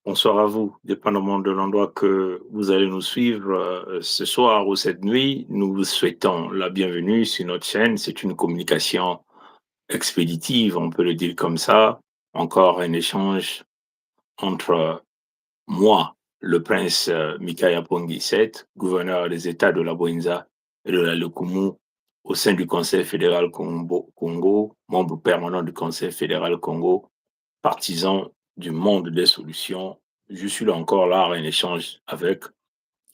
Bonsoir à vous, dépendamment de l'endroit que vous allez nous suivre ce soir ou cette nuit. Nous vous souhaitons la bienvenue sur notre chaîne. C'est une communication expéditive, on peut le dire comme ça. Encore un échange entre moi, le prince Mikaya Pongi VII, gouverneur des États de la Boïnza et de la Lekumu, au sein du Conseil fédéral Congo, membre permanent du Conseil fédéral Congo, partisan du monde des solutions. Je suis là encore là en échange avec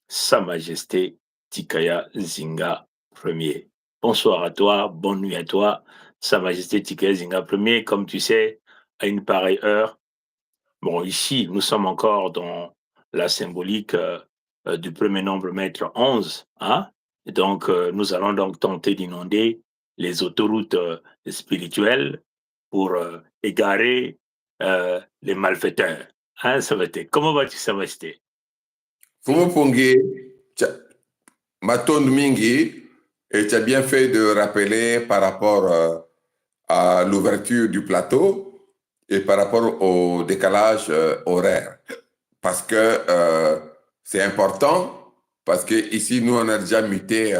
Sa Majesté Tikaya Zinga Ier. Bonsoir à toi, bonne nuit à toi, Sa Majesté Tikaya Zinga Ier. Comme tu sais, à une pareille heure, bon, ici, nous sommes encore dans la symbolique du premier nombre maître 11. Hein? Et donc, nous allons donc tenter d'inonder les autoroutes spirituelles pour égarer les malfaiteurs. Hein, ça va être. Comment vas-tu, ça va être? Fumu Pungi, Maton Mingi, et tu as bien fait de rappeler par rapport à l'ouverture du plateau et par rapport au décalage horaire. Parce que c'est important, parce que ici nous, on a déjà muté,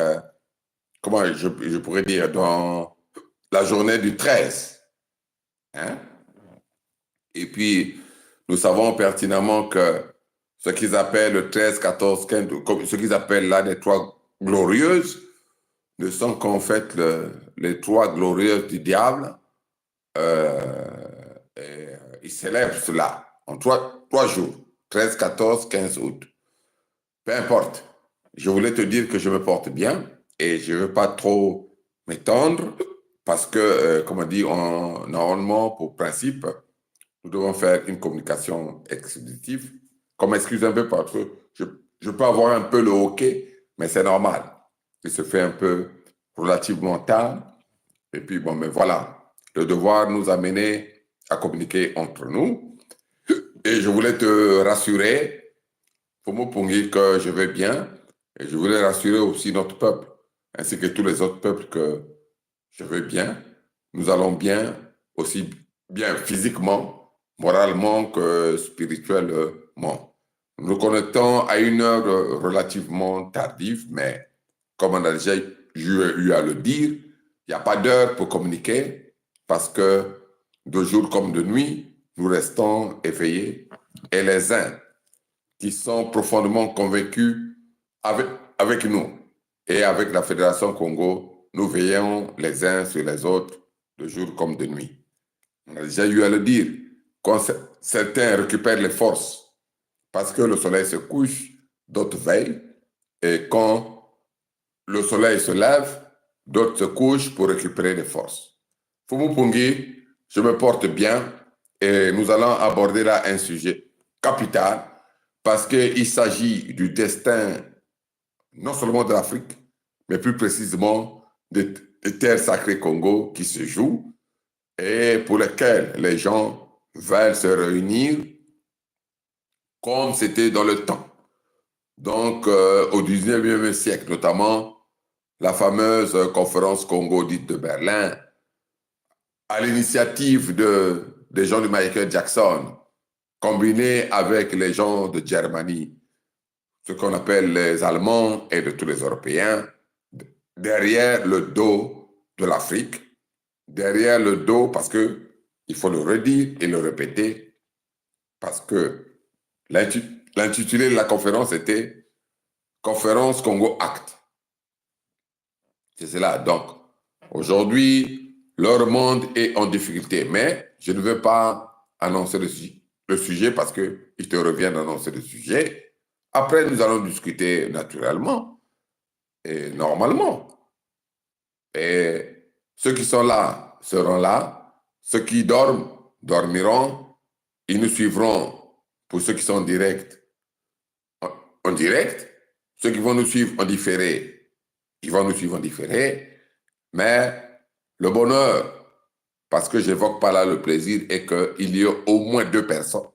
comment je pourrais dire, dans la journée du 13. Hein? Et puis, nous savons pertinemment que ce qu'ils appellent le 13, 14, 15, ce qu'ils appellent là les trois glorieuses, ne sont qu'en fait les trois glorieuses du diable. Ils célèbrent cela en trois jours, 13, 14, 15 août. Peu importe. Je voulais te dire que je me porte bien et je ne veux pas trop m'étendre parce que, comme on dit, normalement, pour principe, nous devons faire une communication expéditive. Comme excuse un peu parce que je peux avoir un peu le hoquet, mais c'est normal. Il se fait un peu relativement tard. Et puis, bon, mais voilà. Le devoir nous a menés à communiquer entre nous. Et je voulais te rassurer, Pomo Pongi, que je vais bien. Et je voulais rassurer aussi notre peuple, ainsi que tous les autres peuples, que je vais bien. Nous allons bien, aussi bien physiquement, moralement que spirituellement. Nous nous connectons à une heure relativement tardive, mais comme on a déjà eu à le dire, il n'y a pas d'heure pour communiquer parce que de jour comme de nuit, nous restons éveillés. Et les uns qui sont profondément convaincus avec nous et avec la Fédération Congo, nous veillons les uns sur les autres de jour comme de nuit. On a déjà eu à le dire, quand certains récupèrent les forces parce que le soleil se couche, d'autres veillent, et quand le soleil se lève, d'autres se couchent pour récupérer les forces. Fumu Pungi, je me porte bien et nous allons aborder là un sujet capital parce qu'il s'agit du destin non seulement de l'Afrique, mais plus précisément des terres sacrées Congo qui se jouent et pour lesquelles les gens veulent se réunir comme c'était dans le temps. Donc, au 19e siècle, notamment, la fameuse conférence Congo dite de Berlin, à l'initiative des gens de Michael Jackson, combinée avec les gens de Germanie, ce qu'on appelle les Allemands et de tous les Européens, derrière le dos de l'Afrique, derrière le dos, parce que il faut le redire et le répéter, parce que l'intitulé de la conférence était Conférence Congo Act. C'est cela. Donc, aujourd'hui, leur monde est en difficulté, mais je ne veux pas annoncer le sujet parce qu'il te revient d'annoncer le sujet. Après, nous allons discuter naturellement et normalement. Et ceux qui sont là seront là. Ceux qui dorment, dormiront. Ils nous suivront pour ceux qui sont en direct. Ceux qui vont nous suivre en différé, ils vont nous suivre en différé. Mais le bonheur, parce que j'évoque pas là le plaisir, est qu'il y a au moins 2 personnes,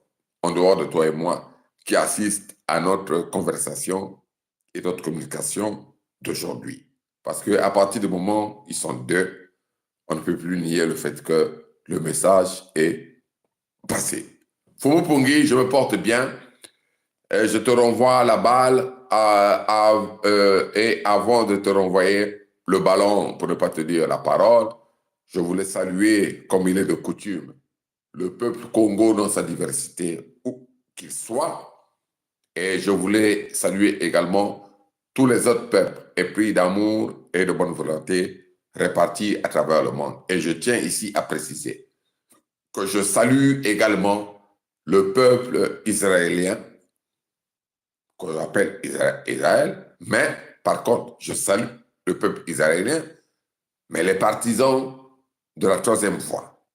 en dehors de toi et moi, qui assistent à notre conversation et notre communication d'aujourd'hui. Parce qu'à partir du moment où ils sont 2, on ne peut plus nier le fait que le message est passé. Fumu Pungi, je me porte bien. Je te renvoie la balle et avant de te renvoyer le ballon, pour ne pas te dire la parole, je voulais saluer, comme il est de coutume, le peuple Congo dans sa diversité, où qu'il soit. Et je voulais saluer également tous les autres peuples épris d'amour et de bonne volonté répartis à travers le monde. Et je tiens ici à préciser que je salue également le peuple israélien, qu'on appelle Israël, mais par contre, je salue le peuple israélien, mais les partisans de la troisième voie,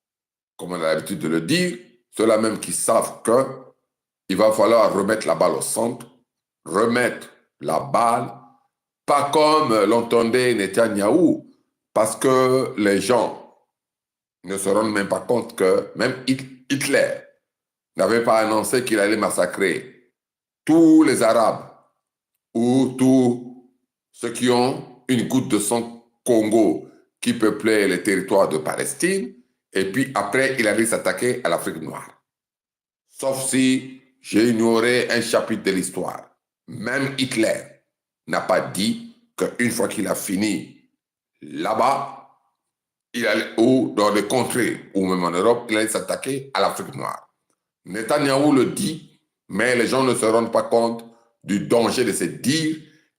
comme on a l'habitude de le dire, ceux-là même qui savent qu'il va falloir remettre la balle au centre, remettre la balle, pas comme l'entendait Netanyahou, parce que les gens ne se rendent même pas compte que même Hitler n'avait pas annoncé qu'il allait massacrer tous les Arabes ou tous ceux qui ont une goutte de sang Congo qui peuplait les territoires de Palestine, et puis après, il allait s'attaquer à l'Afrique noire. Sauf si j'ai ignoré un chapitre de l'histoire. Même Hitler n'a pas dit qu'une fois qu'il a fini là-bas, il allait, ou dans les contrées, ou même en Europe, il allait s'attaquer à l'Afrique noire. Netanyahou le dit, mais les gens ne se rendent pas compte du danger de ses dires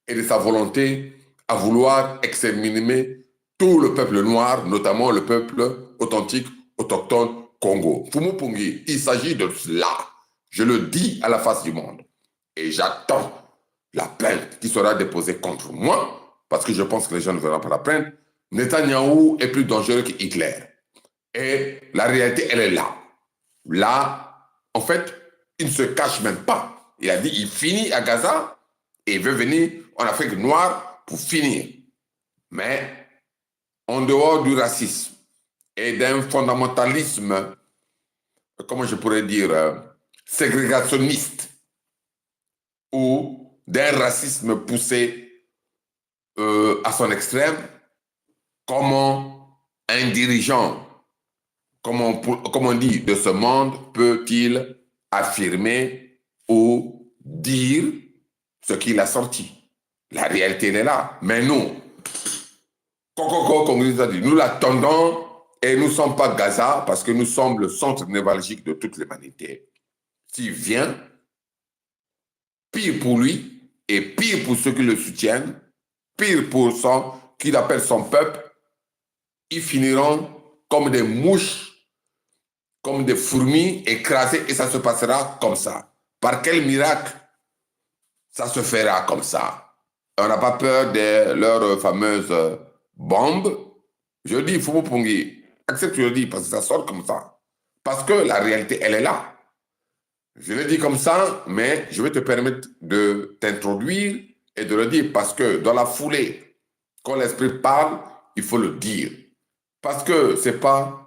et de sa volonté à vouloir exterminer tout le peuple noir, notamment le peuple authentique, autochtone Congo. Fumu Pungi, il s'agit de cela. Je le dis à la face du monde. Et j'attends la plainte qui sera déposée contre moi, parce que je pense que les gens ne verront pas la plainte. Netanyahou est plus dangereux que Hitler. Et la réalité, elle est là. Là, en fait, il ne se cache même pas. Il a dit il finit à Gaza et il veut venir en Afrique noire pour finir. Mais en dehors du racisme et d'un fondamentalisme, comment je pourrais dire, ségrégationniste ou d'un racisme poussé à son extrême, comment un dirigeant, comme on dit, de ce monde peut-il affirmer ou dire ce qu'il a sorti? La réalité, elle est là. Mais nous, nous l'attendons et nous ne sommes pas Gaza parce que nous sommes le centre névralgique de toute l'humanité. S'il vient, pire pour lui et pire pour ceux qui le soutiennent, pire pour ceux qu'il appelle son peuple, ils finiront comme des mouches, comme des fourmis écrasées et ça se passera comme ça. Par quel miracle ça se fera comme ça? On n'a pas peur de leurs fameuses bombes. Je dis, Fumu Pungi, accepte que je le dis parce que ça sort comme ça. Parce que la réalité, elle est là. Je le dis comme ça, mais je vais te permettre de t'introduire et de le dire parce que dans la foulée, quand l'esprit parle, il faut le dire. Parce que c'est pas...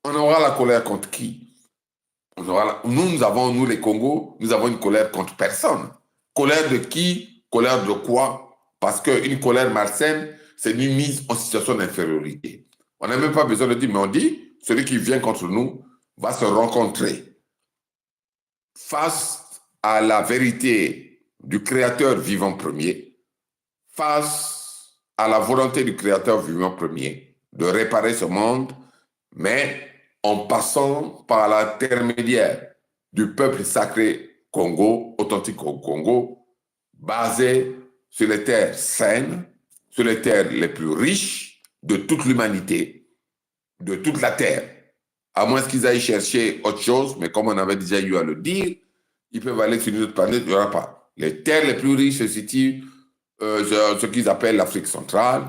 On aura la colère contre qui? Nous avons, nous les Congos, nous avons une colère contre personne. Colère de qui? Colère de quoi? Parce qu'une colère malsaine, c'est une mise en situation d'infériorité. On n'a même pas besoin de dire, mais on dit, celui qui vient contre nous va se rencontrer face à la vérité du Créateur vivant premier, face à la volonté du Créateur vivant premier de réparer ce monde, mais en passant par l'intermédiaire du peuple sacré Congo, authentique au Congo, basé sur les terres saines, sur les terres les plus riches de toute l'humanité, de toute la terre. À moins qu'ils aillent chercher autre chose, mais comme on avait déjà eu à le dire, ils peuvent aller sur une autre planète, il n'y aura pas. Les terres les plus riches se situent ce qu'ils appellent l'Afrique centrale,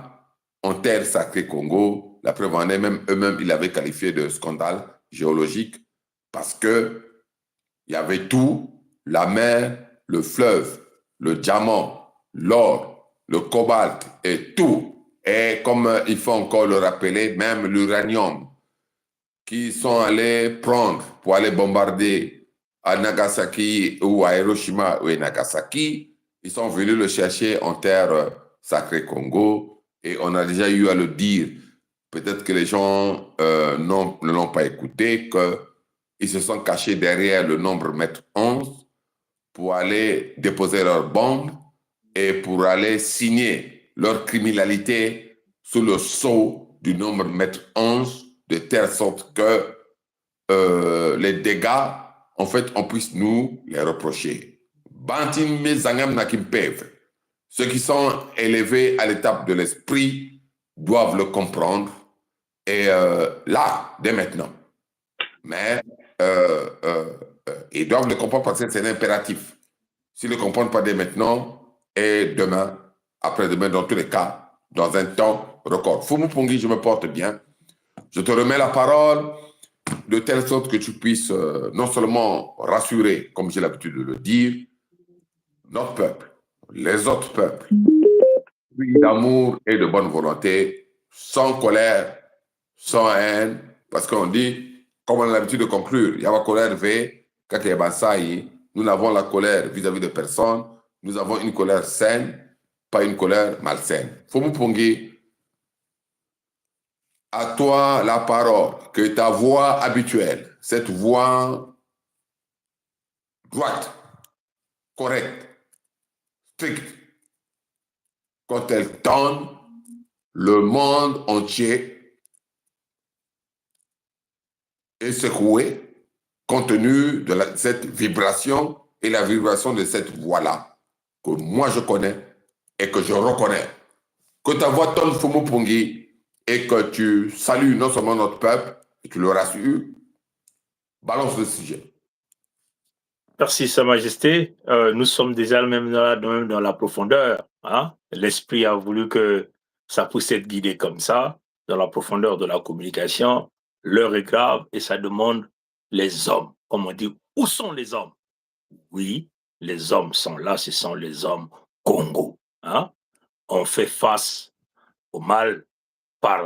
en terre sacrée Congo. La preuve en est, même eux-mêmes, ils l'avaient qualifié de scandale géologique parce que il y avait tout, la mer, le fleuve, le diamant, l'or, le cobalt et tout. Et comme il faut encore le rappeler, même l'uranium qu'ils sont allés prendre pour aller bombarder à Nagasaki ou à Hiroshima ou à Nagasaki, ils sont venus le chercher en terre sacrée Congo et on a déjà eu à le dire. Peut-être que les gens ne l'ont pas écouté, qu'ils ils se sont cachés derrière le nombre mètre 11 pour aller déposer leurs bombes et pour aller signer leur criminalité sous le sceau du nombre mètre 11, de telle sorte que les dégâts, en fait, on puisse nous les reprocher. Bantim Zangam Nakim Pev. Ceux qui sont élevés à l'étape de l'esprit doivent le comprendre. Et là, dès maintenant. Mais ils doivent le comprendre parce que c'est un impératif. S'ils ne le comprennent pas dès maintenant, et demain, après-demain, dans tous les cas, dans un temps record. Foumou Pongi, je me porte bien. Je te remets la parole de telle sorte que tu puisses non seulement rassurer, comme j'ai l'habitude de le dire, notre peuple, les autres peuples, d'amour et de bonne volonté, sans colère, sans haine, parce qu'on dit, comme on a l'habitude de conclure, il y a la colère V, quand il y a nous avons la colère vis-à-vis de personnes, nous avons une colère saine, pas une colère malsaine. Foumou Pongi, à toi la parole, que ta voix habituelle, cette voix droite, correcte, stricte, quand elle tonne, le monde entier est secoué compte tenu de cette vibration et la vibration de cette voix-là que moi je connais et que je reconnais. Que ta voix tonne Foumou Pongi et que tu salues non seulement notre peuple, et tu le rassures, balance le sujet. Merci, Sa Majesté. Nous sommes déjà même dans la profondeur. Hein? L'esprit a voulu que ça puisse être guidé comme ça, dans la profondeur de la communication. L'heure est grave et ça demande les hommes. Comme on dit, où sont les hommes? Oui, les hommes sont là, ce sont les hommes Congo. Hein? On fait face au mal par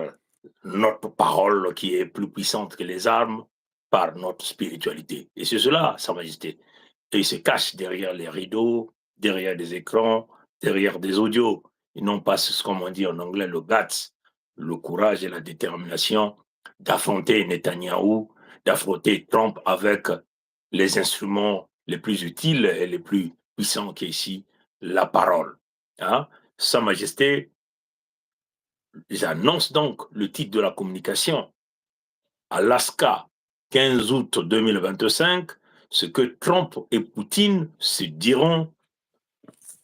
notre parole qui est plus puissante que les armes, par notre spiritualité. Et c'est cela, Sa Majesté. Et ils se cachent derrière les rideaux, derrière des écrans, derrière des audios. Ils n'ont pas, comme on dit en anglais, le guts, le courage et la détermination d'affronter Netanyahou, d'affronter Trump avec les instruments les plus utiles et les plus puissants qui est ici, la parole. Hein? Sa Majesté, j'annonce donc le titre de la communication. Alaska, 15 août 2025, ce que Trump et Poutine se diront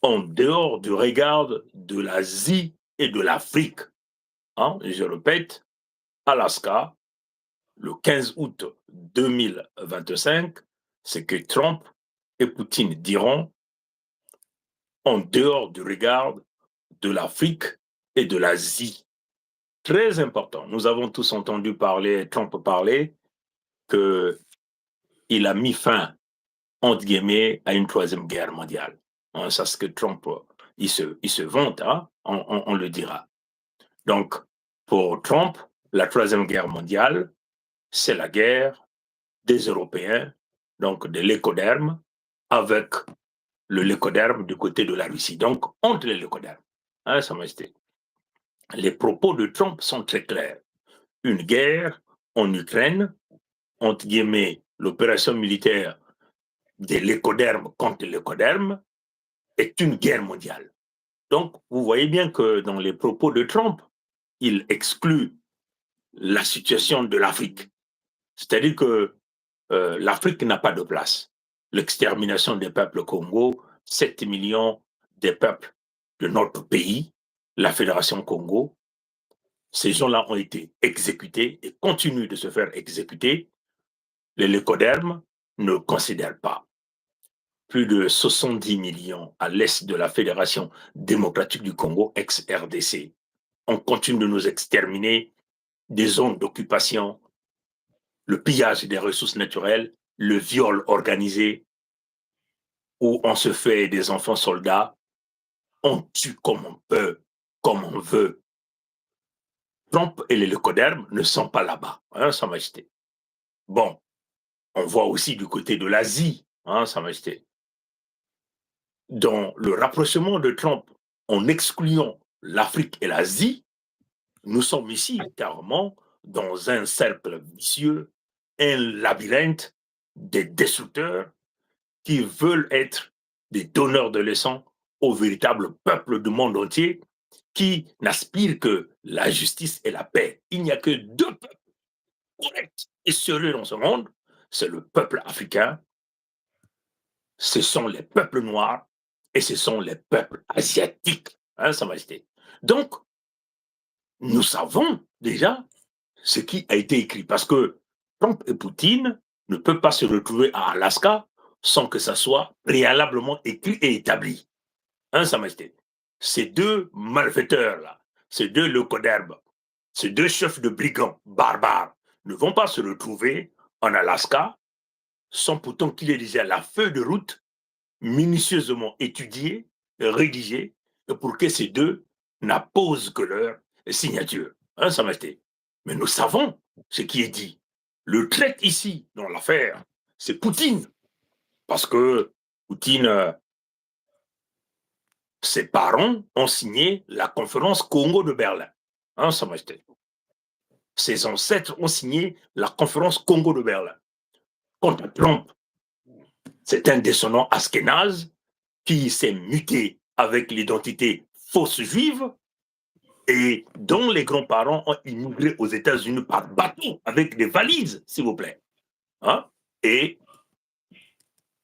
en dehors du regard de l'Asie et de l'Afrique. Hein? Je répète, Alaska, le 15 août 2025, ce que Trump et Poutine diront en dehors du regard de l'Afrique et de l'Asie. Très important. Nous avons tous entendu parler, Trump parler, qu'il a mis fin, entre guillemets, à une troisième guerre mondiale. Hein, c'est ce que Trump, il se vante, hein, on le dira. Donc, pour Trump, la troisième guerre mondiale, c'est la guerre des Européens, donc de l'écoderme, avec le lécoderme du côté de la Russie. Donc, entre les lécodermes. Hein, Sa Majesté. Les propos de Trump sont très clairs. Une guerre en Ukraine, entre guillemets, l'opération militaire de l'écoderme contre l'écoderme est une guerre mondiale. Donc, vous voyez bien que dans les propos de Trump, il exclut la situation de l'Afrique. C'est-à-dire que l'Afrique n'a pas de place. L'extermination des peuples Congo, 7 millions des peuples de notre pays, la Fédération Congo, ces gens-là ont été exécutés et continuent de se faire exécuter. Les lécodermes ne considèrent pas. Plus de 70 millions à l'est de la Fédération démocratique du Congo, ex-RDC. On continue de nous exterminer, des zones d'occupation, le pillage des ressources naturelles, le viol organisé, où on se fait des enfants soldats, on tue comme on peut, comme on veut. Trump et les lécodermes ne sont pas là-bas, hein, Sa Majesté. Bon, on voit aussi du côté de l'Asie, hein, Sa Majesté. Dans le rapprochement de Trump en excluant l'Afrique et l'Asie, nous sommes ici carrément dans un cercle vicieux, un labyrinthe des destructeurs qui veulent être des donneurs de leçons au véritable peuple du monde entier qui n'aspire que la justice et la paix. Il n'y a que deux peuples corrects et sérieux dans ce monde, c'est le peuple africain, ce sont les peuples noirs et ce sont les peuples asiatiques, hein, Sa Majesté. Donc, nous savons déjà ce qui a été écrit parce que Trump et Poutine ne peuvent pas se retrouver à Alaska sans que ça soit préalablement écrit et établi. Hein, Sa Majesté. Ces deux malfaiteurs-là, ces deux leucoderbes, ces deux chefs de brigands barbares ne vont pas se retrouver en Alaska sans pourtant qu'il ait déjà la feuille de route minutieusement étudiée, rédigée, pour que ces deux n'apposent que leur signature. Hein, Sa Majesté. Mais nous savons ce qui est dit. Le traite ici, dans l'affaire, c'est Poutine. Parce que Poutine, ses parents ont signé la conférence Congo de Berlin. Hein, Sa Majesté. Ses ancêtres ont signé la conférence Congo de Berlin. Quant à Trump, c'est un descendant askénaze qui s'est muté avec l'identité fausse juive et dont les grands-parents ont immigré aux États-Unis par bateau avec des valises, s'il vous plaît. Hein? Et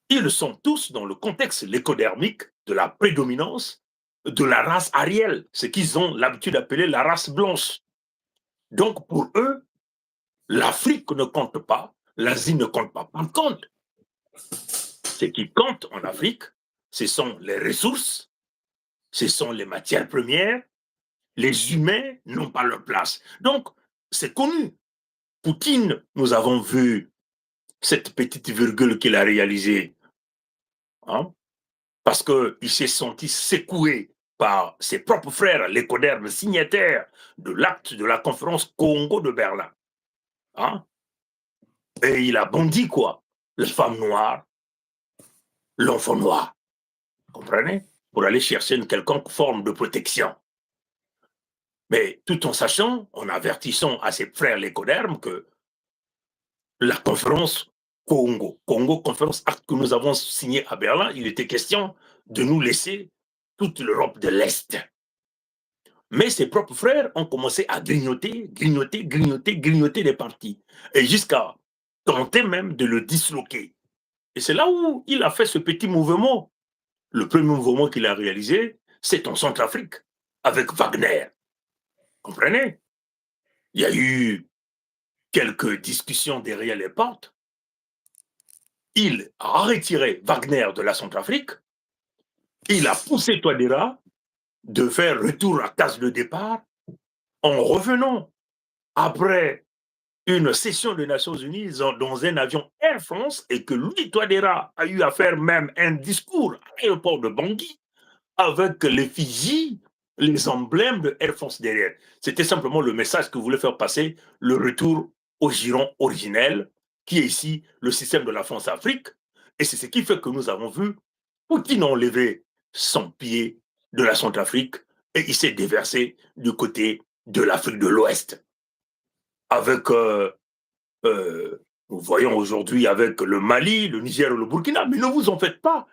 ils sont tous dans le contexte lécodermique de la prédominance de la race arienne, ce qu'ils ont l'habitude d'appeler la race blanche. Donc pour eux, l'Afrique ne compte pas, l'Asie ne compte pas. Par contre, ce qui compte en Afrique, ce sont les ressources, ce sont les matières premières, les humains n'ont pas leur place. Donc, c'est connu. Poutine, nous avons vu cette petite virgule qu'il a réalisée, hein, parce qu'il s'est senti secoué par ses propres frères, les codernes signataires de l'acte de la conférence Congo de Berlin. Hein, et il a bondi quoi? La femme noire, l'enfant noir. Comprenez? Pour aller chercher une quelconque forme de protection. Mais tout en sachant, en avertissant à ses frères les codermes que la conférence Congo conférence acte que nous avons signé à Berlin, il était question de nous laisser toute l'Europe de l'Est. Mais ses propres frères ont commencé à grignoter les partis, et jusqu'à tenter même de le disloquer. Et c'est là où il a fait ce petit mouvement. Le premier mouvement qu'il a réalisé, c'est en Centrafrique, avec Wagner. Comprenez? Il y a eu quelques discussions derrière les portes. Il a retiré Wagner de la Centrafrique. Il a poussé Touadéra de faire retour à case de départ en revenant après une session des Nations Unies dans un avion Air France et que lui, Touadéra, a eu à faire même un discours à l'aéroport de Bangui avec l'effigie, les emblèmes de Air France derrière. C'était simplement le message que voulait faire passer le retour au giron originel, qui est ici le système de la France-Afrique. Et c'est ce qui fait que nous avons vu Poutine enlever son pied de la Centrafrique et il s'est déversé du côté de l'Afrique de l'Ouest. Avec, nous voyons aujourd'hui avec le Mali, le Niger et le Burkina, mais ne vous en faites pas.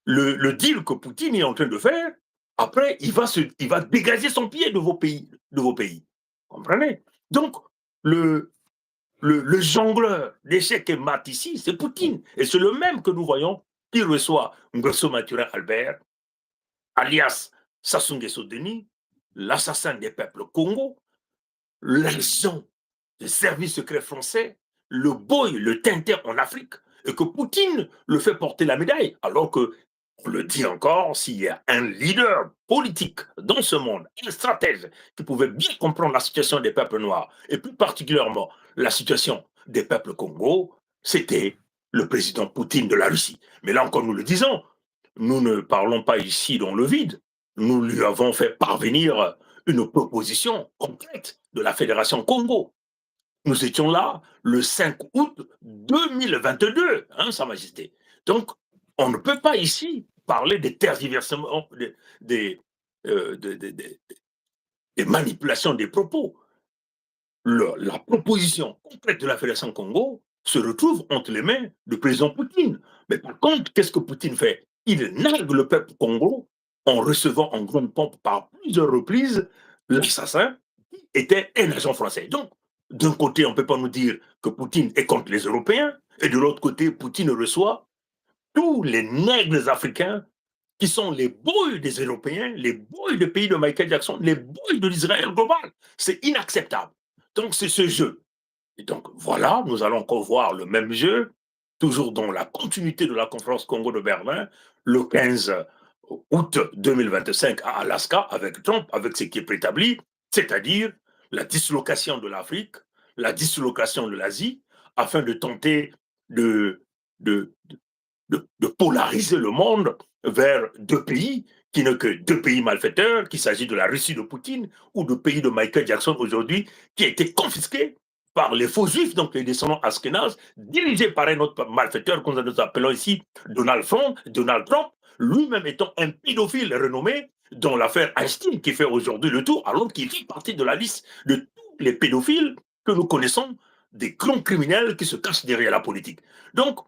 Le deal que Poutine est en train de faire, après, il va dégager son pied de vos pays. Comprenez? Donc, le jongleur d'échecs et maths ici, c'est Poutine. Et c'est le même que nous voyons qui reçoit Nguesso Mathurin Albert, alias Sassou Nguesso Denis, l'assassin des peuples Congo, l'agent des services secrets français, le boy, le tintin en Afrique, et que Poutine le fait porter la médaille, alors que, on le dit encore, s'il y a un leader politique dans ce monde, un stratège qui pouvait bien comprendre la situation des peuples noirs, et plus particulièrement la situation des peuples Congo, c'était le président Poutine de la Russie. Mais là encore, nous le disons, nous ne parlons pas ici dans le vide. Nous lui avons fait parvenir une proposition concrète de la Fédération Congo. Nous étions là le 5 août 2022, hein, Sa Majesté. Donc, on ne peut pas ici parler des tergiversements, des manipulations des propos. La proposition complète de la Fédération Congo, se retrouve entre les mains du président Poutine. Mais par contre, qu'est-ce que Poutine fait? Il nargue le peuple congolais en recevant en grande pompe par plusieurs reprises l'assassin qui était un agent français. Donc, d'un côté, on ne peut pas nous dire que Poutine est contre les Européens, et de l'autre côté, Poutine reçoit tous les nègres africains qui sont les bouilles des Européens, les bouilles du pays de Michael Jackson, les bouilles de l'Israël global. C'est inacceptable. Donc, c'est ce jeu. Et donc, voilà, nous allons encore voir le même jeu, toujours dans la continuité de la conférence Congo de Berlin, le 15 août 2025 à Alaska, avec Trump, avec ce qui est préétabli, c'est-à-dire la dislocation de l'Afrique, la dislocation de l'Asie, afin de tenter de, de, de polariser le monde vers deux pays qui ne que deux pays malfaiteurs, qu'il s'agit de la Russie de Poutine ou du pays de Michael Jackson aujourd'hui, qui a été confisqué par les faux juifs, donc les descendants Ashkenaz, dirigés par un autre malfaiteur, qu'on nous appelons ici Donald Trump, lui-même étant un pédophile renommé, dont l'affaire Einstein qui fait aujourd'hui le tour, alors qu'il fait partie de la liste de tous les pédophiles que nous connaissons, des grands criminels qui se cachent derrière la politique. Donc,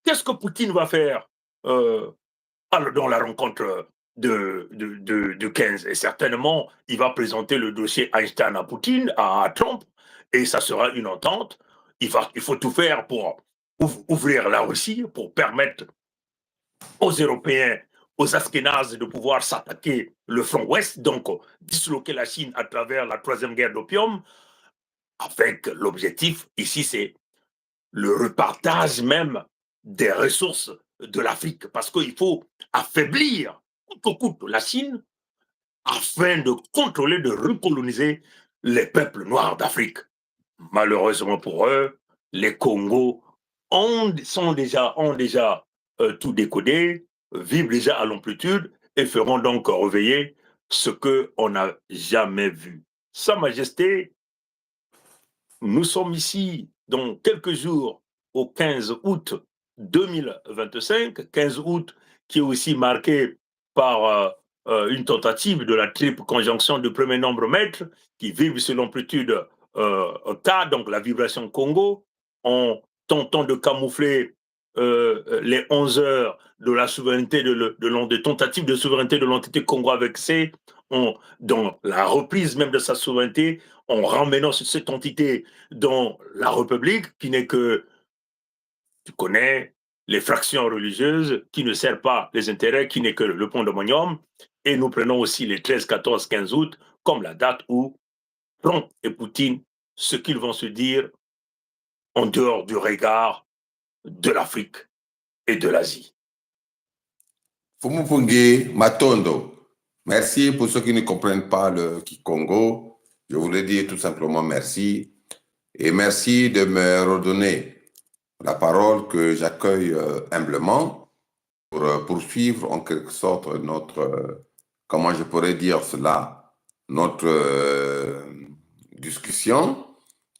qu'est-ce que Poutine va faire dans la rencontre de 15? Et certainement, il va présenter le dossier Einstein à Poutine, à Trump, et ça sera une entente. Il faut tout faire pour ouvrir la Russie, pour permettre aux Européens, aux Ashkénazes de pouvoir s'attaquer le front ouest, donc disloquer la Chine à travers la troisième guerre d'opium, avec l'objectif ici, c'est le repartage même des ressources de l'Afrique, parce qu'il faut affaiblir coûte que coûte la Chine afin de contrôler, de recoloniser les peuples noirs d'Afrique. Malheureusement pour eux, les Congos ont déjà tout décodé, vivent déjà à l'amplitude et feront donc réveiller ce qu'on n'a jamais vu. Sa Majesté, nous sommes ici dans quelques jours au 15 août 2025, 15 août qui est aussi marqué par une tentative de la triple conjonction du premier nombre mètre qui vibre sur l'amplitude K, donc la vibration Congo, en tentant de camoufler les 11 heures de la souveraineté de tentative de souveraineté de l'entité Congo avec C, dans la reprise même de sa souveraineté, en ramenant cette entité dans la République, qui n'est que, tu connais, les fractions religieuses, qui ne servent pas les intérêts, qui n'est que le pandémonium. Et nous prenons aussi les 13, 14, 15 août comme la date où Trump et Poutine, ce qu'ils vont se dire en dehors du regard de l'Afrique et de l'Asie. Fumupungi Matondo, merci pour ceux qui ne comprennent pas le Kikongo. Je voulais dire tout simplement merci. Et merci de me redonner la parole que j'accueille humblement pour poursuivre en quelque sorte notre, comment je pourrais dire cela, notre discussion.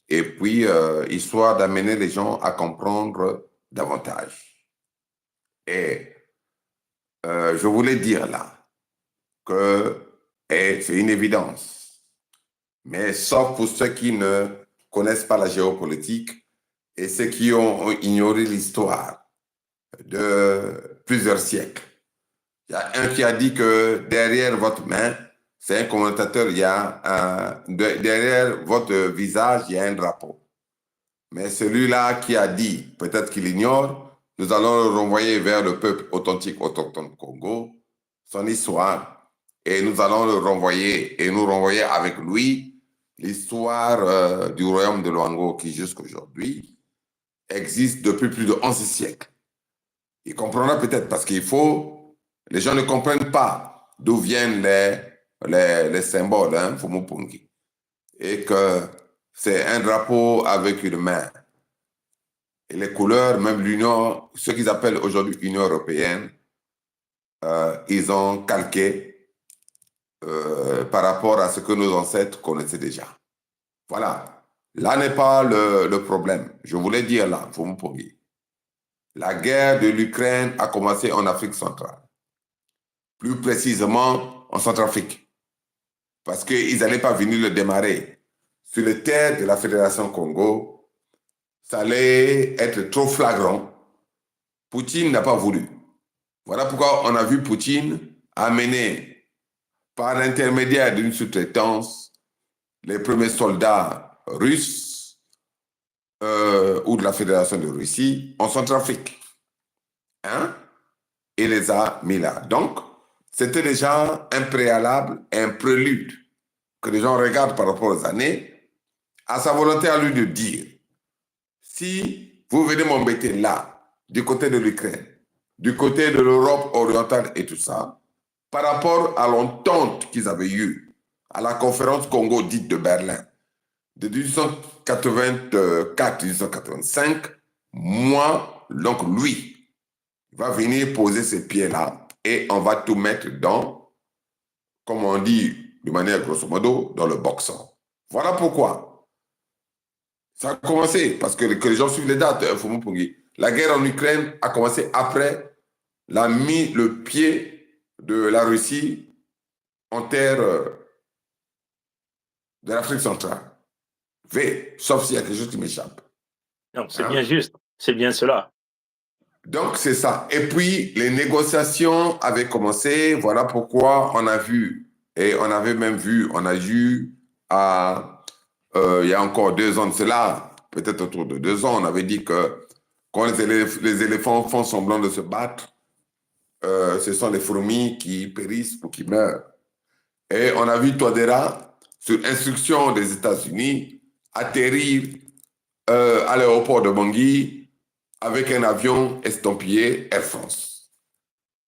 Et puis, histoire d'amener les gens à comprendre davantage. Et je voulais dire là que c'est une évidence, mais sauf pour ceux qui ne connaissent pas la géopolitique et ceux qui ont ignoré l'histoire de plusieurs siècles. Il y a un qui a dit que derrière votre main, c'est un commentateur, il y a derrière votre visage, il y a un drapeau. Mais celui-là qui a dit, peut-être qu'il ignore, nous allons le renvoyer vers le peuple authentique autochtone Congo, son histoire, et nous allons le renvoyer, et nous renvoyer avec lui l'histoire du royaume de Luango qui jusqu'aujourd'hui existe depuis plus de 11 siècles. Il comprendra peut-être parce qu'il faut, les gens ne comprennent pas d'où viennent les symboles, hein, Fumupungi, et que c'est un drapeau avec une main. Et les couleurs, même l'Union, ce qu'ils appellent aujourd'hui Union européenne, ils ont calqué par rapport à ce que nos ancêtres connaissaient déjà. Voilà. Là n'est pas le problème. Je voulais dire là, Fumupungi. La guerre de l'Ukraine a commencé en Afrique centrale. Plus précisément en Centrafrique. Parce qu'ils n'allaient pas venir le démarrer sur les terres de la Fédération Congo, ça allait être trop flagrant. Poutine n'a pas voulu. Voilà pourquoi on a vu Poutine amener, par l'intermédiaire d'une sous-traitance, les premiers soldats russes ou de la Fédération de Russie en Centrafrique. Hein? Et les a mis là. Donc, c'était déjà un préalable, un prélude que les gens regardent par rapport aux années, à sa volonté à lui de dire, si vous venez m'embêter là, du côté de l'Ukraine, du côté de l'Europe orientale et tout ça, par rapport à l'entente qu'ils avaient eue à la conférence Congo dite de Berlin de 1884-1885, moi, donc lui, va venir poser ses pieds là et on va tout mettre dans, comme on dit de manière grosso modo, dans le boxon. Voilà pourquoi. Ça a commencé, parce que les gens suivent les dates, Fumu Pungi. La guerre en Ukraine a commencé après le pied de la Russie en terre de l'Afrique centrale. Sauf s'il y a quelque chose qui m'échappe. Non, c'est bien juste, c'est bien cela. Donc, c'est ça. Et puis, les négociations avaient commencé. Voilà pourquoi on a vu, et on avait même vu, on a eu, il y a encore 2 ans de cela, peut-être autour de 2 ans, on avait dit que quand les éléphants font semblant de se battre, ce sont les fourmis qui périssent ou qui meurent. Et on a vu Touadéra, sur instruction des États-Unis, atterrir à l'aéroport de Bangui avec un avion estampillé Air France.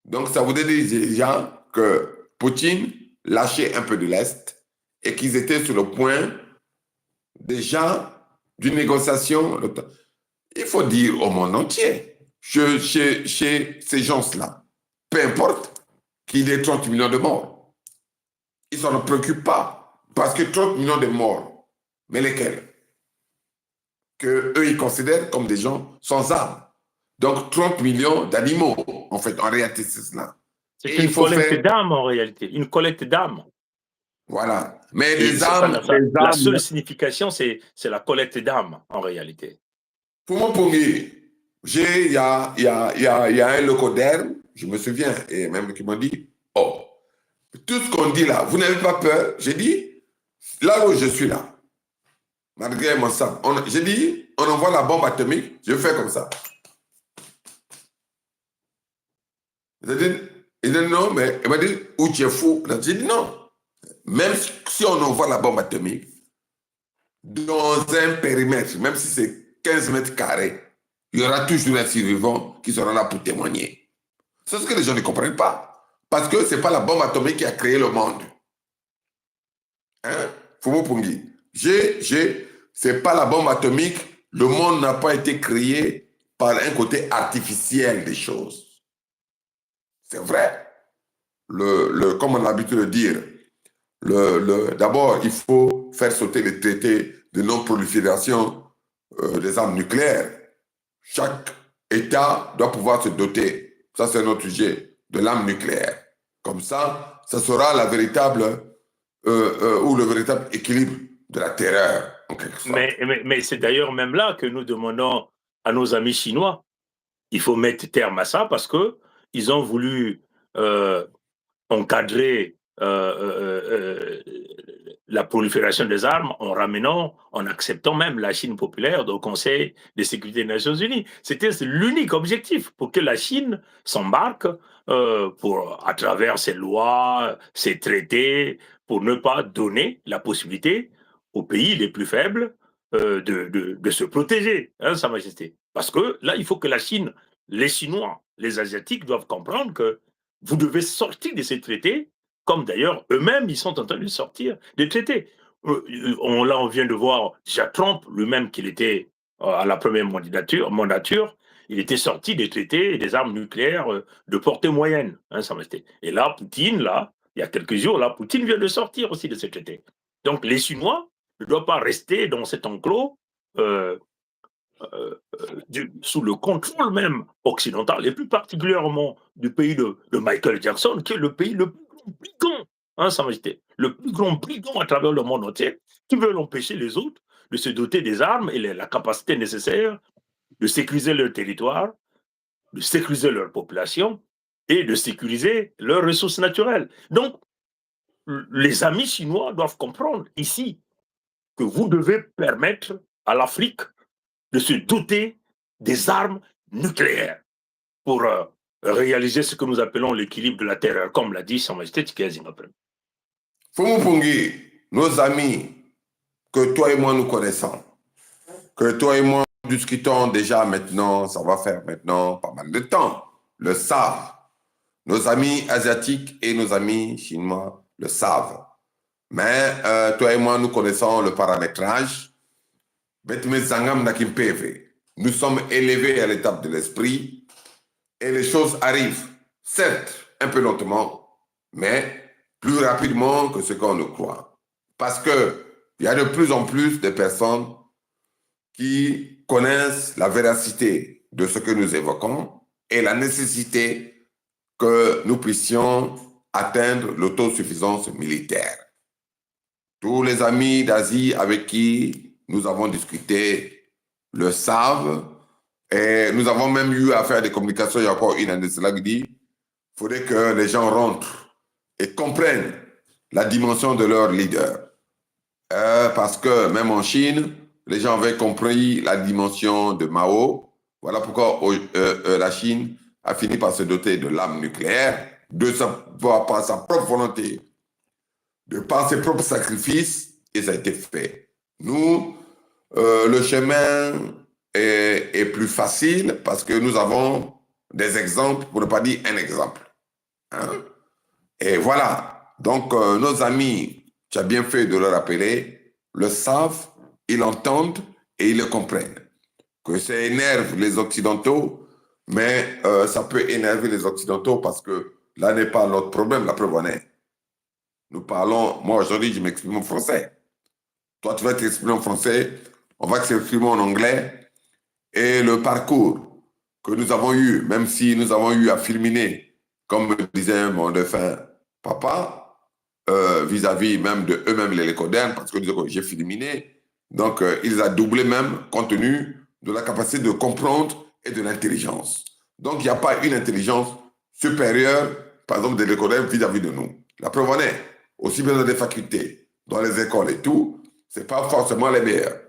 Donc, ça voulait dire déjà que Poutine lâchait un peu de l'Est et qu'ils étaient sur le point déjà d'une négociation. Il faut dire au monde entier, chez ces gens-là, peu importe qu'il y ait 30 millions de morts, ils ne s'en préoccupent pas parce que 30 millions de morts, mais lesquels? Que eux ils considèrent comme des gens sans âme. Donc 30 millions d'animaux, en fait, en réalité, c'est cela. C'est une collecte d'âmes, en réalité, une collecte d'âmes. Voilà. Mais les âmes... La seule signification, c'est la collecte d'âmes, en réalité. Pour moi, il y a un locoderme, je me souviens, et même qui m'a dit, oh, tout ce qu'on dit là, vous n'avez pas peur? J'ai dit, là où je suis là, malgré mon sang, j'ai dit, on envoie la bombe atomique, je fais comme ça. Il dit non, mais il m'a dit, où tu es fou? J'ai dit non. Même si on envoie la bombe atomique, dans un périmètre, même si c'est 15 mètres carrés, il y aura toujours un survivant qui sera là pour témoigner. C'est ce que les gens ne comprennent pas. Parce que ce n'est pas la bombe atomique qui a créé le monde. Hein? Fumu Pungi. C'est pas la bombe atomique. Le monde n'a pas été créé par un côté artificiel des choses. C'est vrai. Comme on a l'habitude de dire, d'abord, il faut faire sauter les traités de non-prolifération des armes nucléaires. Chaque État doit pouvoir se doter, ça c'est notre sujet, de l'arme nucléaire. Comme ça sera la véritable, ou le véritable équilibre de la terreur, en quelque sorte. Mais c'est d'ailleurs même là que nous demandons à nos amis chinois, il faut mettre terme à ça parce qu'ils ont voulu encadrer la prolifération des armes en acceptant même la Chine populaire au Conseil de sécurité des Nations Unies. C'était l'unique objectif pour que la Chine s'embarque à travers ses lois, ses traités, pour ne pas donner la possibilité aux pays les plus faibles de se protéger, hein, Sa Majesté. Parce que là, il faut que la Chine, les Chinois, les Asiatiques doivent comprendre que vous devez sortir de ces traités, comme d'ailleurs eux-mêmes, ils sont en train de sortir des traités. Là, on vient de voir déjà Trump, lui-même, qu'il était à la première mandature, il était sorti des traités et des armes nucléaires de portée moyenne, hein, Sa Majesté. Et là, Poutine, là, il y a quelques jours, là, Poutine vient de sortir aussi de ces traités. Donc, les Chinois ne doivent pas rester dans cet enclos sous le contrôle même occidental, et plus particulièrement du pays de Michael Jackson, qui est le pays le plus grand brigand, hein, Sa Majesté, le plus grand brigand à travers le monde entier, qui veut empêcher les autres de se doter des armes et la capacité nécessaire de sécuriser leur territoire, de sécuriser leur population et de sécuriser leurs ressources naturelles. Donc, les amis chinois doivent comprendre ici que vous devez permettre à l'Afrique de se doter des armes nucléaires pour réaliser ce que nous appelons l'équilibre de la Terre, comme l'a dit Sa Majesté Tshikaya Zimbabwe. Fumupungi, nos amis que toi et moi nous connaissons, que toi et moi nous discutons déjà maintenant, ça va faire maintenant pas mal de temps, le savent. Nos amis asiatiques et nos amis chinois le savent. Mais toi et moi, nous connaissons le paramétrage. Nous sommes élevés à l'étape de l'esprit et les choses arrivent, certes, un peu lentement, mais plus rapidement que ce qu'on le croit. Parce qu'il y a de plus en plus de personnes qui connaissent la véracité de ce que nous évoquons et la nécessité que nous puissions atteindre l'autosuffisance militaire. Tous les amis d'Asie avec qui nous avons discuté le savent et nous avons même eu à faire des communications il y a encore une année cela qui dit qu'il faudrait que les gens rentrent et comprennent la dimension de leur leader. Parce que même en Chine, les gens avaient compris la dimension de Mao. Voilà pourquoi la Chine a fini par se doter de l'arme nucléaire, par sa propre volonté, de par ses propres sacrifices, et ça a été fait. Nous, le chemin est plus facile parce que nous avons des exemples, pour ne pas dire un exemple. Hein? Et voilà. Donc, nos amis, tu as bien fait de le rappeler, le savent, ils l'entendent et ils le comprennent. Que ça énerve les Occidentaux, mais ça peut énerver les Occidentaux parce que là n'est pas notre problème, la preuve en est. Nous parlons, moi aujourd'hui je m'exprime en français. Toi tu vas t'exprimer en français, on va s'exprimer en anglais. Et le parcours que nous avons eu, même si nous avons eu à filminer, comme me disait mon défunt papa, vis-à-vis même de eux-mêmes les Lécodernes, parce que j'ai filminé, donc ils ont doublé même compte tenu de la capacité de comprendre et de l'intelligence. Donc il n'y a pas une intelligence supérieure, par exemple des Lécodernes vis-à-vis de nous. La preuve en est, aussi bien dans les facultés, dans les écoles et tout, ce n'est pas forcément les meilleurs.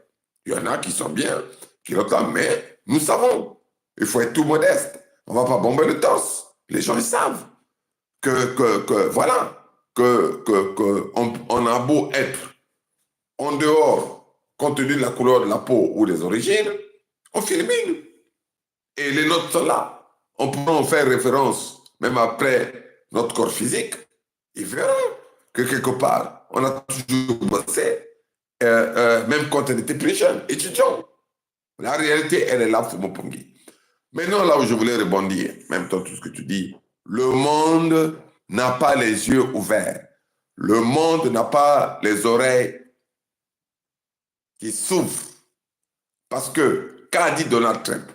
Il y en a qui sont bien, qui l'entendent, mais nous savons, il faut être tout modeste. On ne va pas bomber le torse. Les gens, ils savent voilà, on a beau être en dehors, compte tenu de la couleur de la peau ou des origines, on filmine. Et les notes sont là. On peut en faire référence, même après notre corps physique. Ils verront que quelque part, on a toujours bossé, même quand on était plus jeune, étudiant. La réalité, elle est là, Fumopungi. Maintenant, là où je voulais rebondir, même dans tout ce que tu dis, le monde n'a pas les yeux ouverts. Le monde n'a pas les oreilles qui s'ouvrent. Parce que, qu'a dit Donald Trump?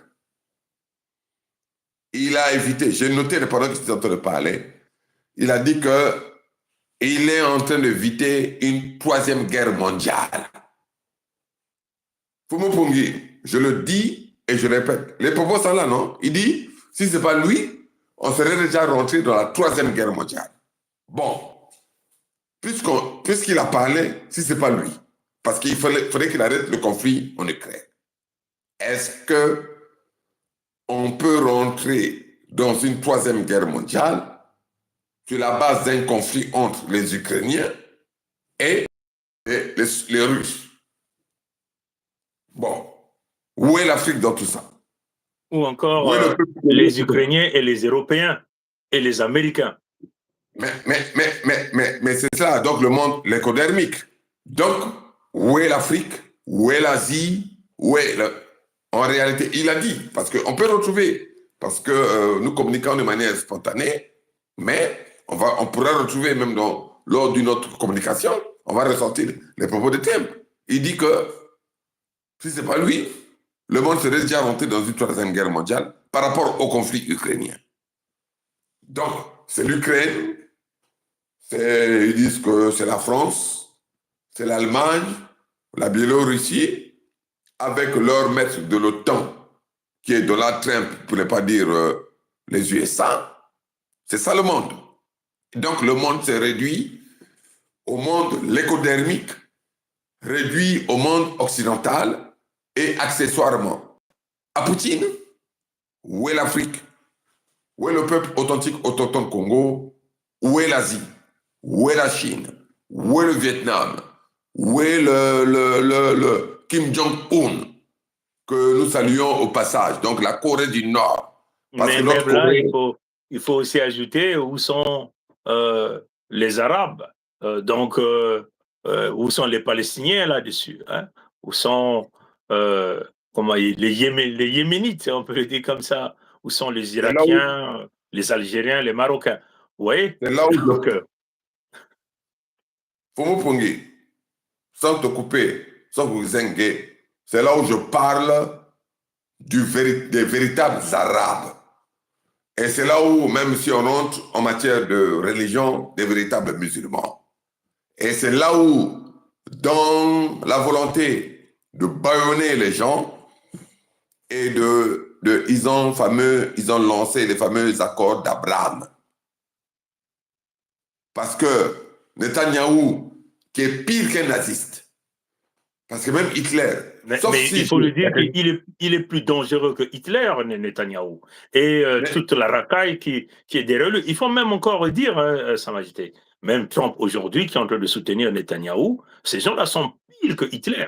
Il a évité, j'ai noté pendant que tu es en train de parler, il a dit qu'il est en train d'éviter une troisième guerre mondiale. Fumopungi, je le dis et je répète, les propos sont là, non? Il dit, si ce n'est pas lui, on serait déjà rentré dans la troisième guerre mondiale. Bon, puisqu'il a parlé, si ce n'est pas lui, parce qu'il faudrait qu'il arrête le conflit en Ukraine. Est-ce qu'on peut rentrer dans une troisième guerre mondiale sur la base d'un conflit entre les Ukrainiens et les Russes? Bon, où est l'Afrique dans tout ça? Ou encore les Ukrainiens et les Européens et les Américains. Mais c'est ça, donc le monde l'écodermique. Donc, où est l'Afrique? Où est l'Asie? En réalité, il a dit, parce qu'on peut retrouver, parce que nous communiquons de manière spontanée, mais on pourra retrouver même lors d'une autre communication, on va ressortir les propos de Trump. Il dit que, si ce n'est pas lui, le monde serait déjà rentré dans une troisième guerre mondiale par rapport au conflit ukrainien. Donc, c'est l'Ukraine, ils disent que c'est la France, c'est l'Allemagne, la Biélorussie, avec leur maître de l'OTAN, qui est Donald Trump, pour ne pas dire les USA, c'est ça le monde. Donc le monde s'est réduit au monde l'écodermique, réduit au monde occidental et accessoirement à Poutine. Où est l'Afrique? Où est le peuple authentique autochtone Congo? Où est l'Asie? Où est la Chine? Où est le Vietnam? Où est le Kim Jong-un que nous saluons au passage? Donc la Corée du Nord. Parce Mais que notre même là, Corée... il faut aussi ajouter où sont les Arabes, où sont les Palestiniens là-dessus, hein? Où sont les Yéménites, on peut le dire comme ça, où sont les Irakiens, les Algériens, les Marocains. Vous voyez? C'est là où Donc, Fomo Pongi, sans te couper, sans vous zinguer, c'est là où je parle des véritables Arabes. Et c'est là où, même si on entre en matière de religion, des véritables musulmans. Et c'est là où, dans la volonté de bâillonner les gens, et ils ont lancé les fameux accords d'Abraham. Parce que Netanyahou, qui est pire qu'un naziste, parce que même Hitler, sauf mais si... il faut le dire qu'il est plus dangereux que Hitler, Netanyahou. Et toute la racaille qui est derrière lui. Il faut même encore dire, Sa Majesté, même Trump aujourd'hui, qui est en train de soutenir Netanyahou, ces gens-là sont pires que Hitler.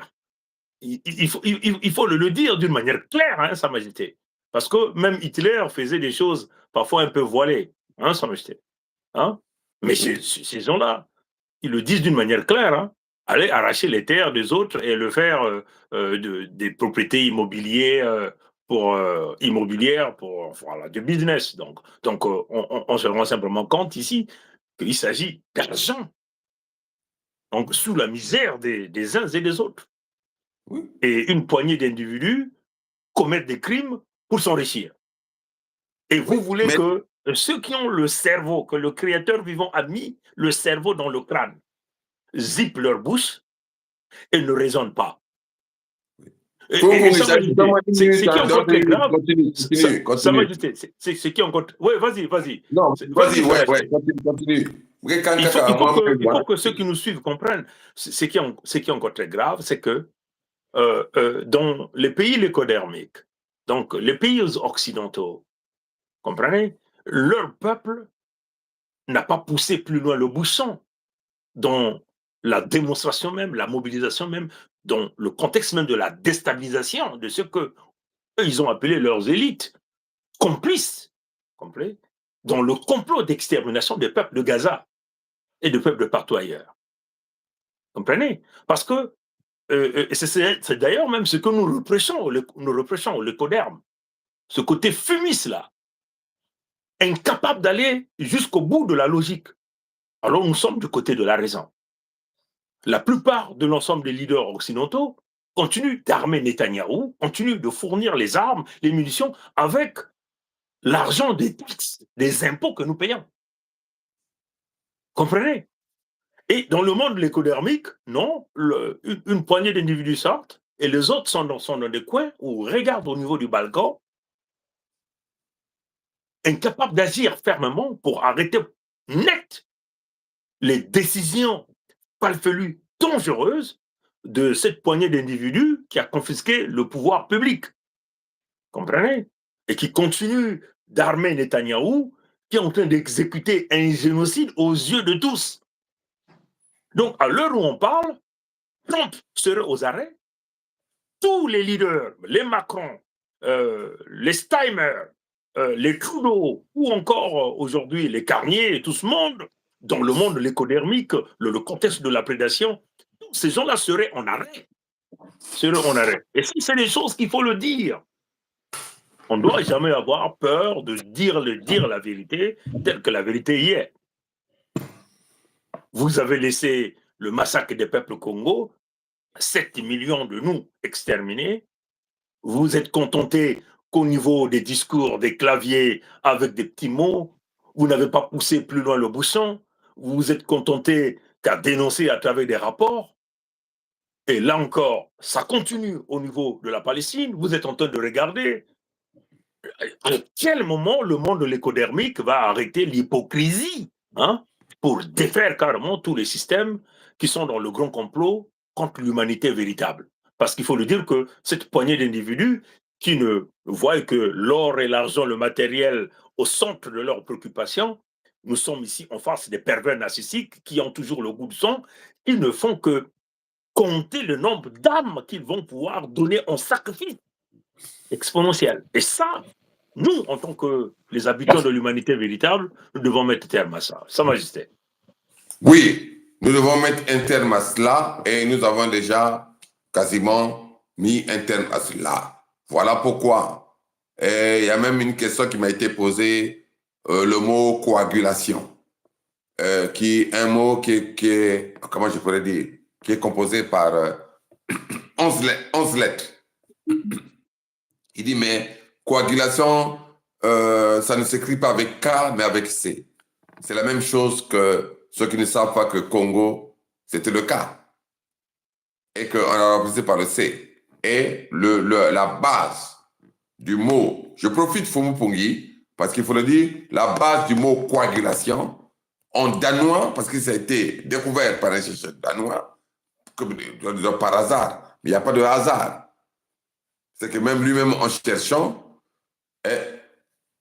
Il faut le dire d'une manière claire, hein, Sa Majesté. Parce que même Hitler faisait des choses parfois un peu voilées, hein, Sa Majesté. Hein? Mais ces gens-là, ils le disent d'une manière claire, hein. Aller arracher les terres des autres et le faire des propriétés immobilières pour voilà, du business. Donc on se rend simplement compte ici qu'il s'agit d'argent. Donc sous la misère des uns et des autres. Oui. Et une poignée d'individus commettent des crimes pour s'enrichir. Et vous voulez que ceux qui ont le cerveau, que le créateur vivant a mis le cerveau dans le crâne, zippent leur bouche et ne raisonnent pas. Et Sa Majesté, c'est qui encore très grave. Sa Majesté, c'est qui encore. Oui, vas-y. Non, vas-y, ouais, continue. Il faut que ceux qui nous suivent comprennent. Ce qui est encore très grave, c'est que dans les pays lécodermiques, donc les pays occidentaux, comprenez, leur peuple n'a pas poussé plus loin le bouchon dans la démonstration même, la mobilisation même, dans le contexte même de la déstabilisation de ce que eux, ils ont appelé leurs élites complices, dans le complot d'extermination des peuples de Gaza et de peuples de partout ailleurs. Comprenez? Parce que c'est d'ailleurs même ce que nous reprochons au Lécoderme, ce côté fumiste-là, incapable d'aller jusqu'au bout de la logique. Alors nous sommes du côté de la raison. La plupart de l'ensemble des leaders occidentaux continuent d'armer Netanyahou, continuent de fournir les armes, les munitions avec l'argent des taxes, des impôts que nous payons. Comprenez? Et dans le monde l'écodermique, non, une poignée d'individus sortent et les autres sont dans des coins ou regardent au niveau du balcon, incapables d'agir fermement pour arrêter net les décisions farfelues, dangereuses de cette poignée d'individus qui a confisqué le pouvoir public. Comprenez? Et qui continue d'armer Netanyahou, qui est en train d'exécuter un génocide aux yeux de tous. Donc, à l'heure où on parle, Trump serait aux arrêts. Tous les leaders, les Macron, les Steinmeier, les Trudeau, ou encore aujourd'hui les Carnier et tout ce monde, dans le monde l'écodermique, le contexte de la prédation, tous ces gens-là seraient en arrêt. Et si c'est des choses qu'il faut le dire, on ne doit jamais avoir peur de dire la vérité telle que la vérité y est. Vous avez laissé le massacre des peuples Congo, 7 millions de nous exterminés. Vous êtes contenté qu'au niveau des discours, des claviers, avec des petits mots, vous n'avez pas poussé plus loin le bouchon. Vous vous êtes contenté qu'à dénoncer à travers des rapports. Et là encore, ça continue au niveau de la Palestine. Vous êtes en train de regarder à quel moment le monde de l'écodermique va arrêter l'hypocrisie, hein, pour défaire carrément tous les systèmes qui sont dans le grand complot contre l'humanité véritable. Parce qu'il faut le dire que cette poignée d'individus qui ne voient que l'or et l'argent, le matériel au centre de leurs préoccupations, nous sommes ici en face des pervers narcissiques qui ont toujours le goût de sang, ils ne font que compter le nombre d'âmes qu'ils vont pouvoir donner en sacrifice exponentiel. Et ça, nous, en tant que les habitants de l'humanité véritable, nous devons mettre terme à ça. Sa Majesté. Oui, nous devons mettre un terme à cela et nous avons déjà quasiment mis un terme à cela. Voilà pourquoi. Et il y a même une question qui m'a été posée, le mot coagulation, qui est un mot qui est, comment je pourrais dire, qui est composé par 11 lettres. Il dit, mais coagulation, ça ne s'écrit pas avec K, mais avec C. C'est la même chose que ceux qui ne savent pas que Congo, c'était le K. Et qu'on a remplacé par le C. Et la base du mot, je profite Fumu Pungi, parce qu'il faut le dire, la base du mot coagulation, en danois, parce que ça a été découvert par un chercheur danois, par hasard, mais il n'y a pas de hasard. C'est que même lui-même, en cherchant,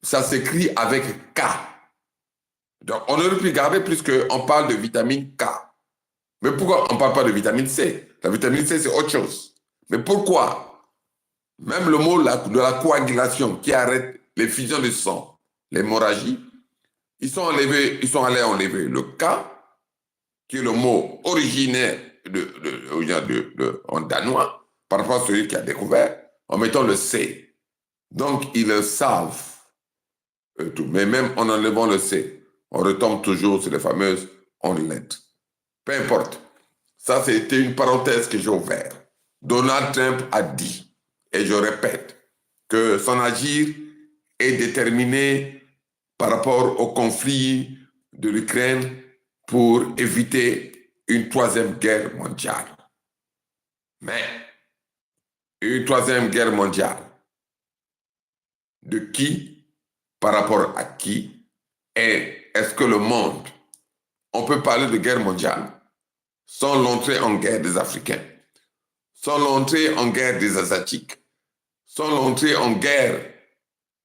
ça s'écrit avec K. Donc, on aurait pu garder puisqu'on parle de vitamine K. Mais pourquoi on ne parle pas de vitamine C? La vitamine C, c'est autre chose. Mais pourquoi? Même le mot de la coagulation qui arrête les fusions de sang, l'hémorragie, ils sont allés enlever le K, qui est le mot originaire en danois, par rapport à celui qui a découvert, en mettant le C. Donc, ils le savent. Tout. Mais même en enlevant le C, on retombe toujours sur les fameuses 11 lettres. Peu importe. Ça, c'était une parenthèse que j'ai ouverte. Donald Trump a dit, et je répète, que son agir est déterminé par rapport au conflit de l'Ukraine pour éviter une troisième guerre mondiale. Mais une troisième guerre mondiale, de qui, par rapport à qui, et est-ce que le monde, on peut parler de guerre mondiale sans l'entrée en guerre des Africains, sans l'entrée en guerre des Asiatiques, sans l'entrée en guerre,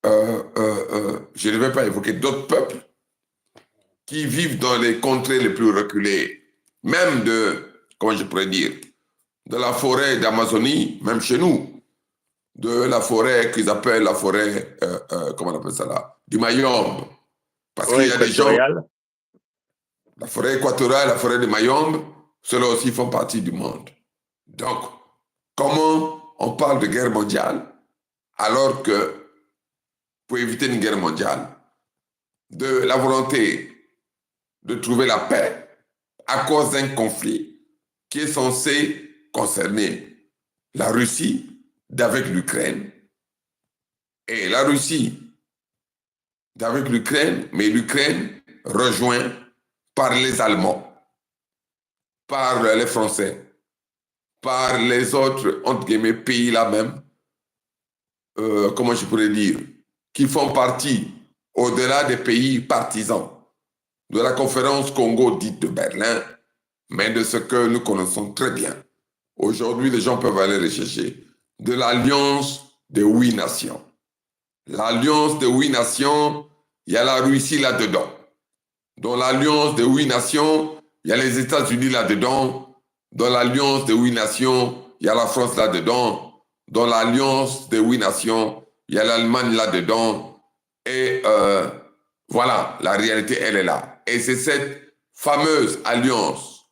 je ne vais pas évoquer d'autres peuples qui vivent dans les contrées les plus reculées, même comment je pourrais dire, de la forêt d'Amazonie, même chez nous, de la forêt qu'ils appellent la forêt, comment on appelle ça là, du Mayombe. Parce qu'il y a des gens, la forêt équatoriale, la forêt de Mayombe, ceux-là aussi font partie du monde. Donc, comment on parle de guerre mondiale alors que, pour éviter une guerre mondiale, de la volonté de trouver la paix à cause d'un conflit qui est censé concerner la Russie d'avec l'Ukraine et la Russie d'avec l'Ukraine, mais l'Ukraine rejoint par les Allemands, par les Français, par les autres, entre guillemets, pays là même, comment je pourrais dire, qui font partie, au-delà des pays partisans, de la conférence Congo dite de Berlin, mais de ce que nous connaissons très bien. Aujourd'hui, les gens peuvent aller rechercher de l'Alliance des 8 nations. L'Alliance des 8 nations, il y a la Russie là-dedans. Dans l'Alliance des 8 nations, il y a les États-Unis là-dedans. Dans l'Alliance des 8 nations, il y a la France là-dedans. Dans l'Alliance des 8 nations, il y a l'Allemagne là-dedans. Et voilà, la réalité, elle est là. Et c'est cette fameuse alliance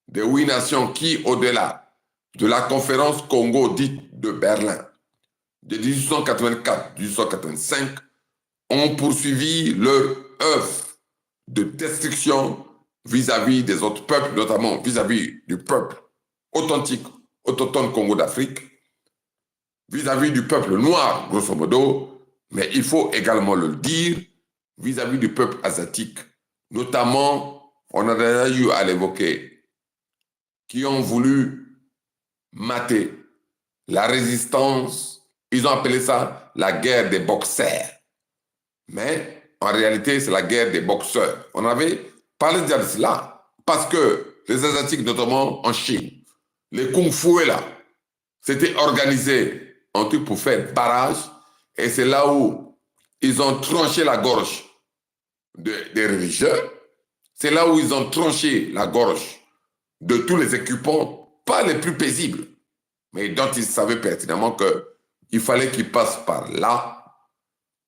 des 8 nations qui, au-delà de la conférence Congo dite de Berlin de 1884-1885, ont poursuivi leur œuvre de destruction vis-à-vis des autres peuples, notamment vis-à-vis du peuple authentique, autochtone Congo d'Afrique, vis-à-vis du peuple noir, grosso modo, mais il faut également le dire, vis-à-vis du peuple asiatique, notamment, on a déjà eu à l'évoquer, qui ont voulu maté la résistance. Ils ont appelé ça la guerre des boxers. Mais en réalité, c'est la guerre des boxeurs. On avait parlé déjà de cela parce que les Asiatiques, notamment en Chine, les Kung Fu là, c'était organisé en truc pour faire barrage et c'est là où ils ont tranché la gorge des religieux. C'est là où ils ont tranché la gorge de tous les occupants, pas les plus paisibles, mais dont ils savaient pertinemment qu'il fallait qu'ils passent par là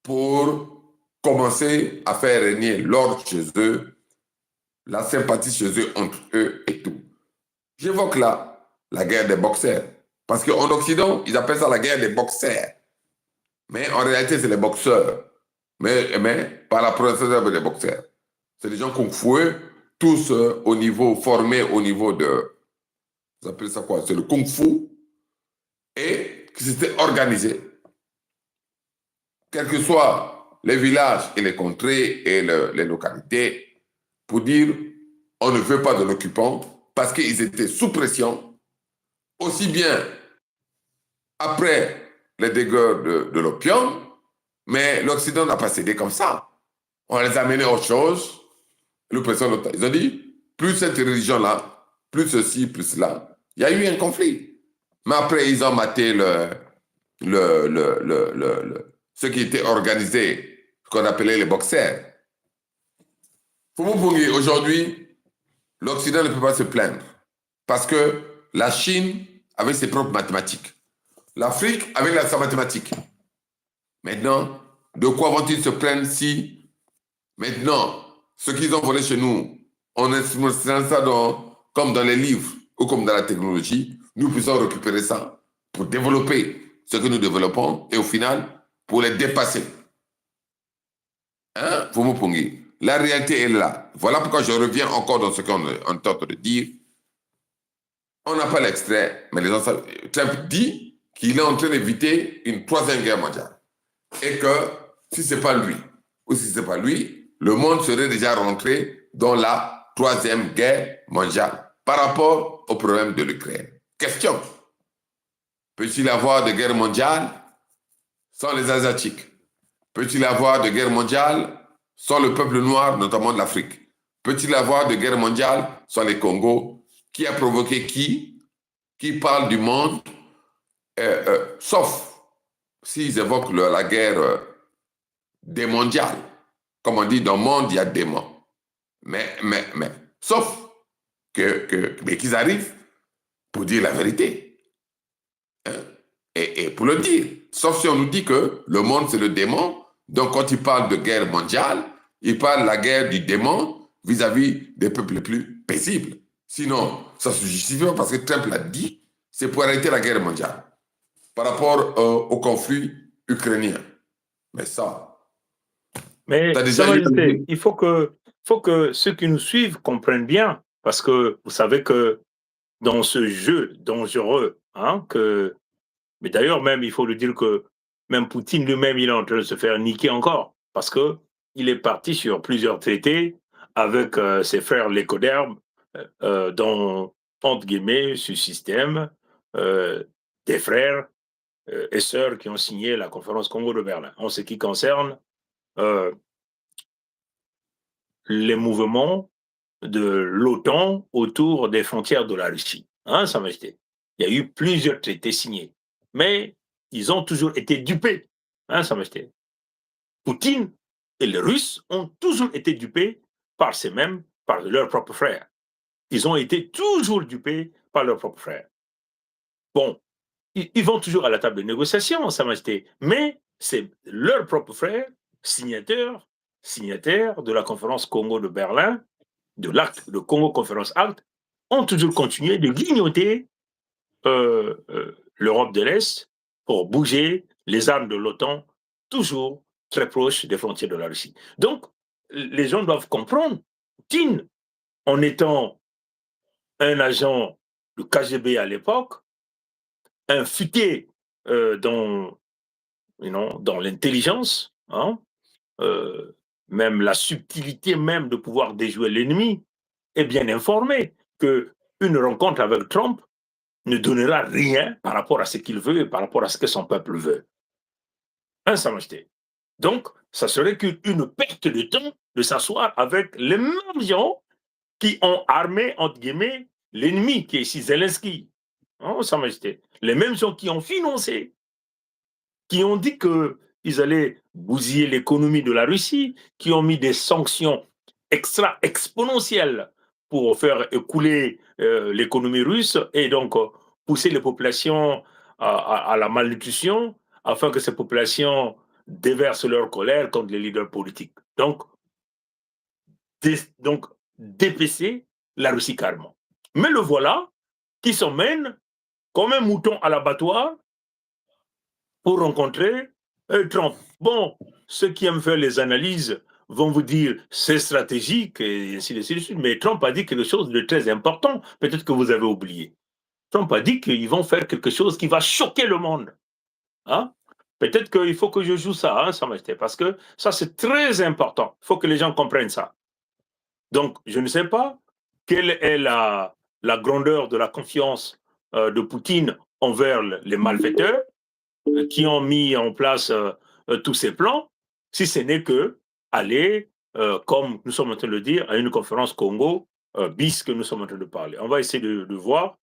pour commencer à faire régner l'ordre chez eux, la sympathie chez eux, entre eux et tout. J'évoque là la guerre des boxeurs. Parce qu'en Occident, ils appellent ça la guerre des boxeurs. Mais en réalité, c'est les boxeurs. Mais par la prononciation des boxeurs. C'est des gens kung fu, tous au niveau, formés au niveau de. Vous appelez ça quoi? C'est le kung fu. Et qui s'étaient organisés. Quels que soient les villages et les contrées et les localités, pour dire on ne veut pas de l'occupant parce qu'ils étaient sous pression, aussi bien après les dégâts de l'opium, mais l'Occident n'a pas cédé comme ça. On les a menés à autre chose. Ils ont dit, plus cette religion-là, plus ceci, plus cela. Il y a eu un conflit. Mais après, ils ont maté ce qui était organisé, ce qu'on appelait les boxers. Fumupungi, aujourd'hui, l'Occident ne peut pas se plaindre parce que la Chine avait ses propres mathématiques. L'Afrique avait sa mathématique. Maintenant, de quoi vont-ils se plaindre si maintenant, ce qu'ils ont volé chez nous, on inscrit ça comme dans les livres ou comme dans la technologie, nous puissions récupérer ça pour développer ce que nous développons et au final, pour les dépasser. Hein, Fumupungi? La réalité est là. Voilà pourquoi je reviens encore dans ce qu'on tente de dire. On n'a pas l'extrait, mais les gens savent. Trump dit qu'il est en train d'éviter une troisième guerre mondiale. Et que si ce n'est pas lui, ou si ce n'est pas lui, le monde serait déjà rentré dans la troisième guerre mondiale par rapport au problème de l'Ukraine. Question. Peut-il y avoir de guerre mondiale sans les Asiatiques? Peut-il y avoir de guerre mondiale sans le peuple noir, notamment de l'Afrique? Peut-il y avoir de guerre mondiale sans les Congos? Qui a provoqué qui? Qui parle du monde? Sauf s'ils évoquent la guerre démondiale. Comme on dit, dans le monde, il y a des démons. Mais sauf qu'ils arrivent pour dire la vérité. Hein? Et pour le dire. Sauf si on nous dit que le monde, c'est le démon. Donc, quand il parle de guerre mondiale, il parle de la guerre du démon vis-à-vis des peuples les plus paisibles. Sinon, ça se justifie parce que Trump l'a dit, c'est pour arrêter la guerre mondiale par rapport au conflit ukrainien. Mais ça, Mais déjà il faut que ceux qui nous suivent comprennent bien, parce que vous savez que dans ce jeu dangereux, hein, mais d'ailleurs même, il faut le dire que même Poutine lui-même, il est en train de se faire niquer encore, parce que il est parti sur plusieurs traités avec ses frères lécodermes, dont, entre guillemets, ce système, des frères et sœurs qui ont signé la conférence Congo de Berlin. En ce qui concerne les mouvements de l'OTAN autour des frontières de la Russie. Hein, Sa Majesté. Il y a eu plusieurs traités signés, mais ils ont toujours été dupés. Hein, Sa Majesté. Poutine et les Russes ont toujours été dupés par par leurs propres frères. Ils ont été toujours dupés par leurs propres frères. Bon, ils vont toujours à la table de négociation, Sa Majesté, mais c'est leurs propres frères, signataires de la conférence Congo de Berlin, de l'acte, de Congo Conférence Acte, ont toujours continué de grignoter l'Europe de l'Est pour bouger les armes de l'OTAN toujours très proches des frontières de la Russie. Donc, les gens doivent comprendre, Poutine, en étant un agent du KGB à l'époque, un futé dans l'intelligence, hein, même la subtilité même de pouvoir déjouer l'ennemi, est bien informé qu'une rencontre avec Trump ne donnera rien par rapport à ce qu'il veut et par rapport à ce que son peuple veut. Sa Majesté. Donc, ça serait qu'une perte de temps de s'asseoir avec les mêmes gens qui ont armé, entre guillemets, l'ennemi, qui est ici Zelensky. Sa Majesté. Les mêmes gens qui ont financé, qui ont dit qu'ils allaient bousiller l'économie de la Russie, qui ont mis des sanctions exponentielles pour faire écouler l'économie russe et donc pousser les populations à la malnutrition afin que ces populations déversent leur colère contre les leaders politiques. Donc dépêcher la Russie carrément. Mais le voilà qui s'emmène comme un mouton à l'abattoir pour rencontrer Trump. Bon, ceux qui aiment faire les analyses vont vous dire c'est stratégique et ainsi de suite, mais Trump a dit quelque chose de très important, peut-être que vous avez oublié. Trump a dit qu'ils vont faire quelque chose qui va choquer le monde. Hein? Peut-être qu'il faut que je joue ça, hein, Sa Majesté, parce que ça c'est très important. Il faut que les gens comprennent ça. Donc, je ne sais pas quelle est la grandeur de la confiance de Poutine envers les malfaiteurs qui ont mis en place tous ces plans, si ce n'est que aller, comme nous sommes en train de le dire, à une conférence Congo bis que nous sommes en train de parler. On va essayer de voir.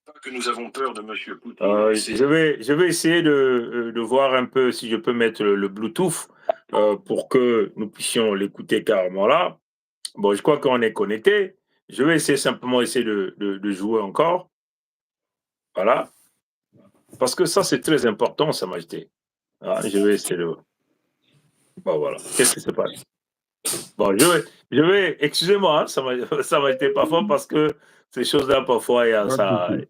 Pas que nous avons peur de M. Poutine. Je vais essayer de voir un peu si je peux mettre le Bluetooth pour que nous puissions l'écouter carrément là. Bon, je crois qu'on est connecté. Je vais simplement essayer de jouer encore. Voilà. Parce que ça, c'est très important, Sa Majesté. Je vais essayer de... Bon, voilà. Qu'est-ce qui se passe? Bon, je vais excusez-moi, hein, ça m'a été parfois parce que ces choses-là, parfois, il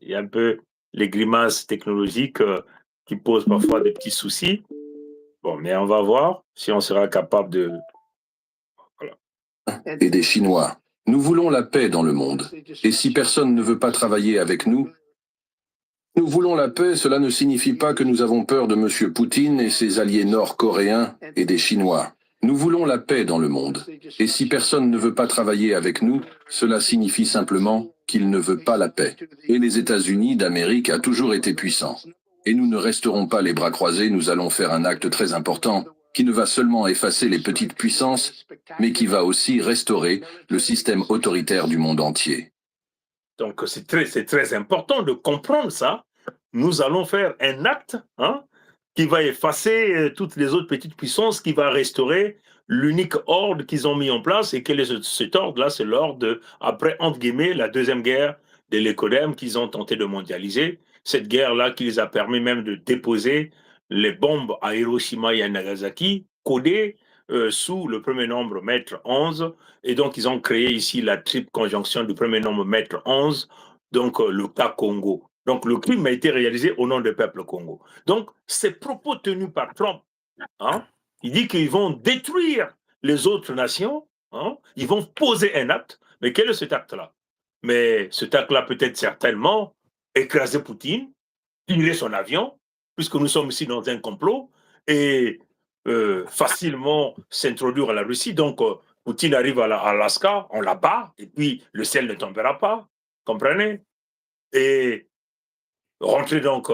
y a un peu les grimaces technologiques qui posent parfois des petits soucis. Bon, mais on va voir si on sera capable de... Voilà. Et des Chinois. Nous voulons la paix dans le monde. Et si personne ne veut pas travailler avec nous, nous voulons la paix, cela ne signifie pas que nous avons peur de M. Poutine et ses alliés nord-coréens et des Chinois. Nous voulons la paix dans le monde. Et si personne ne veut pas travailler avec nous, cela signifie simplement qu'il ne veut pas la paix. Et les États-Unis d'Amérique a toujours été puissants. Et nous ne resterons pas les bras croisés, nous allons faire un acte très important qui ne va seulement effacer les petites puissances, mais qui va aussi restaurer le système autoritaire du monde entier. Donc c'est très important de comprendre ça. Nous allons faire un acte qui va effacer toutes les autres petites puissances, qui va restaurer l'unique ordre qu'ils ont mis en place. Et quel est cet ordre-là? C'est l'ordre après, entre guillemets, la deuxième guerre de l'écodème qu'ils ont tenté de mondialiser. Cette guerre-là qui les a permis même de déposer les bombes à Hiroshima et à Nagasaki, codées sous le premier nombre mètre 11. Et donc, ils ont créé ici la triple conjonction du premier nombre mètre 11, donc le cas Congo. Donc, le crime a été réalisé au nom du peuple Congo. Donc, ces propos tenus par Trump, il dit qu'ils vont détruire les autres nations, ils vont poser un acte. Mais quel est cet acte-là? Mais cet acte-là peut être certainement écraser Poutine, tirer son avion, puisque nous sommes ici dans un complot, et facilement s'introduire à la Russie. Donc, Poutine arrive à Alaska, on la bat, et puis le ciel ne tombera pas, comprenez? Et rentrer donc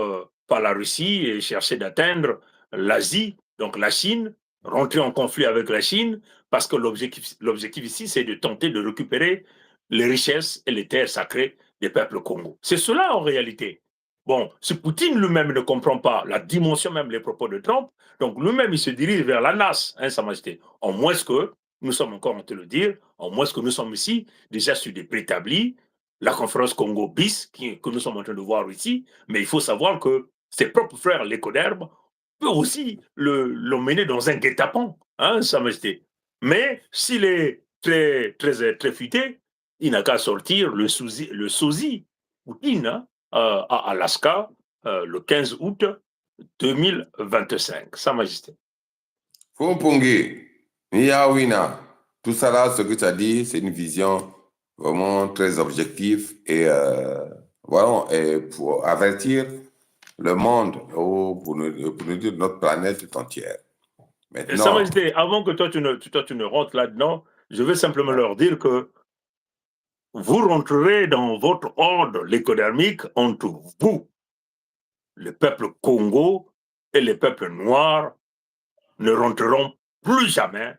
par la Russie et chercher d'atteindre l'Asie, donc la Chine, rentrer en conflit avec la Chine, parce que l'objectif ici, c'est de tenter de récupérer les richesses et les terres sacrées des peuples Congo. C'est cela en réalité. Bon, si Poutine lui-même ne comprend pas la dimension même des propos de Trump, donc lui-même il se dirige vers la NAS, Sa Majesté. En moins que, nous sommes encore en train de le dire, en moins que nous sommes ici déjà sur des préétablis, la conférence Congo bis que nous sommes en train de voir ici, mais il faut savoir que ses propres frères, l'écoderbe, peut aussi l'emmener dans un guet-apens, Sa Majesté. Mais s'il est très futé, il n'a qu'à sortir le sosie Poutine à Alaska le 15 août 2025. Sa Majesté. Fumpungi, Miyawina, tout ça là, ce que tu as dit, c'est une vision vraiment très objective et, voilà, et pour avertir le monde ou pour nous dire notre planète tout entière. Maintenant, Sa Majesté, avant que toi tu ne rentres là-dedans, je veux simplement leur dire que vous rentrerez dans votre ordre l'écodermique entre vous, le peuple Congo et le peuple noir ne rentreront plus jamais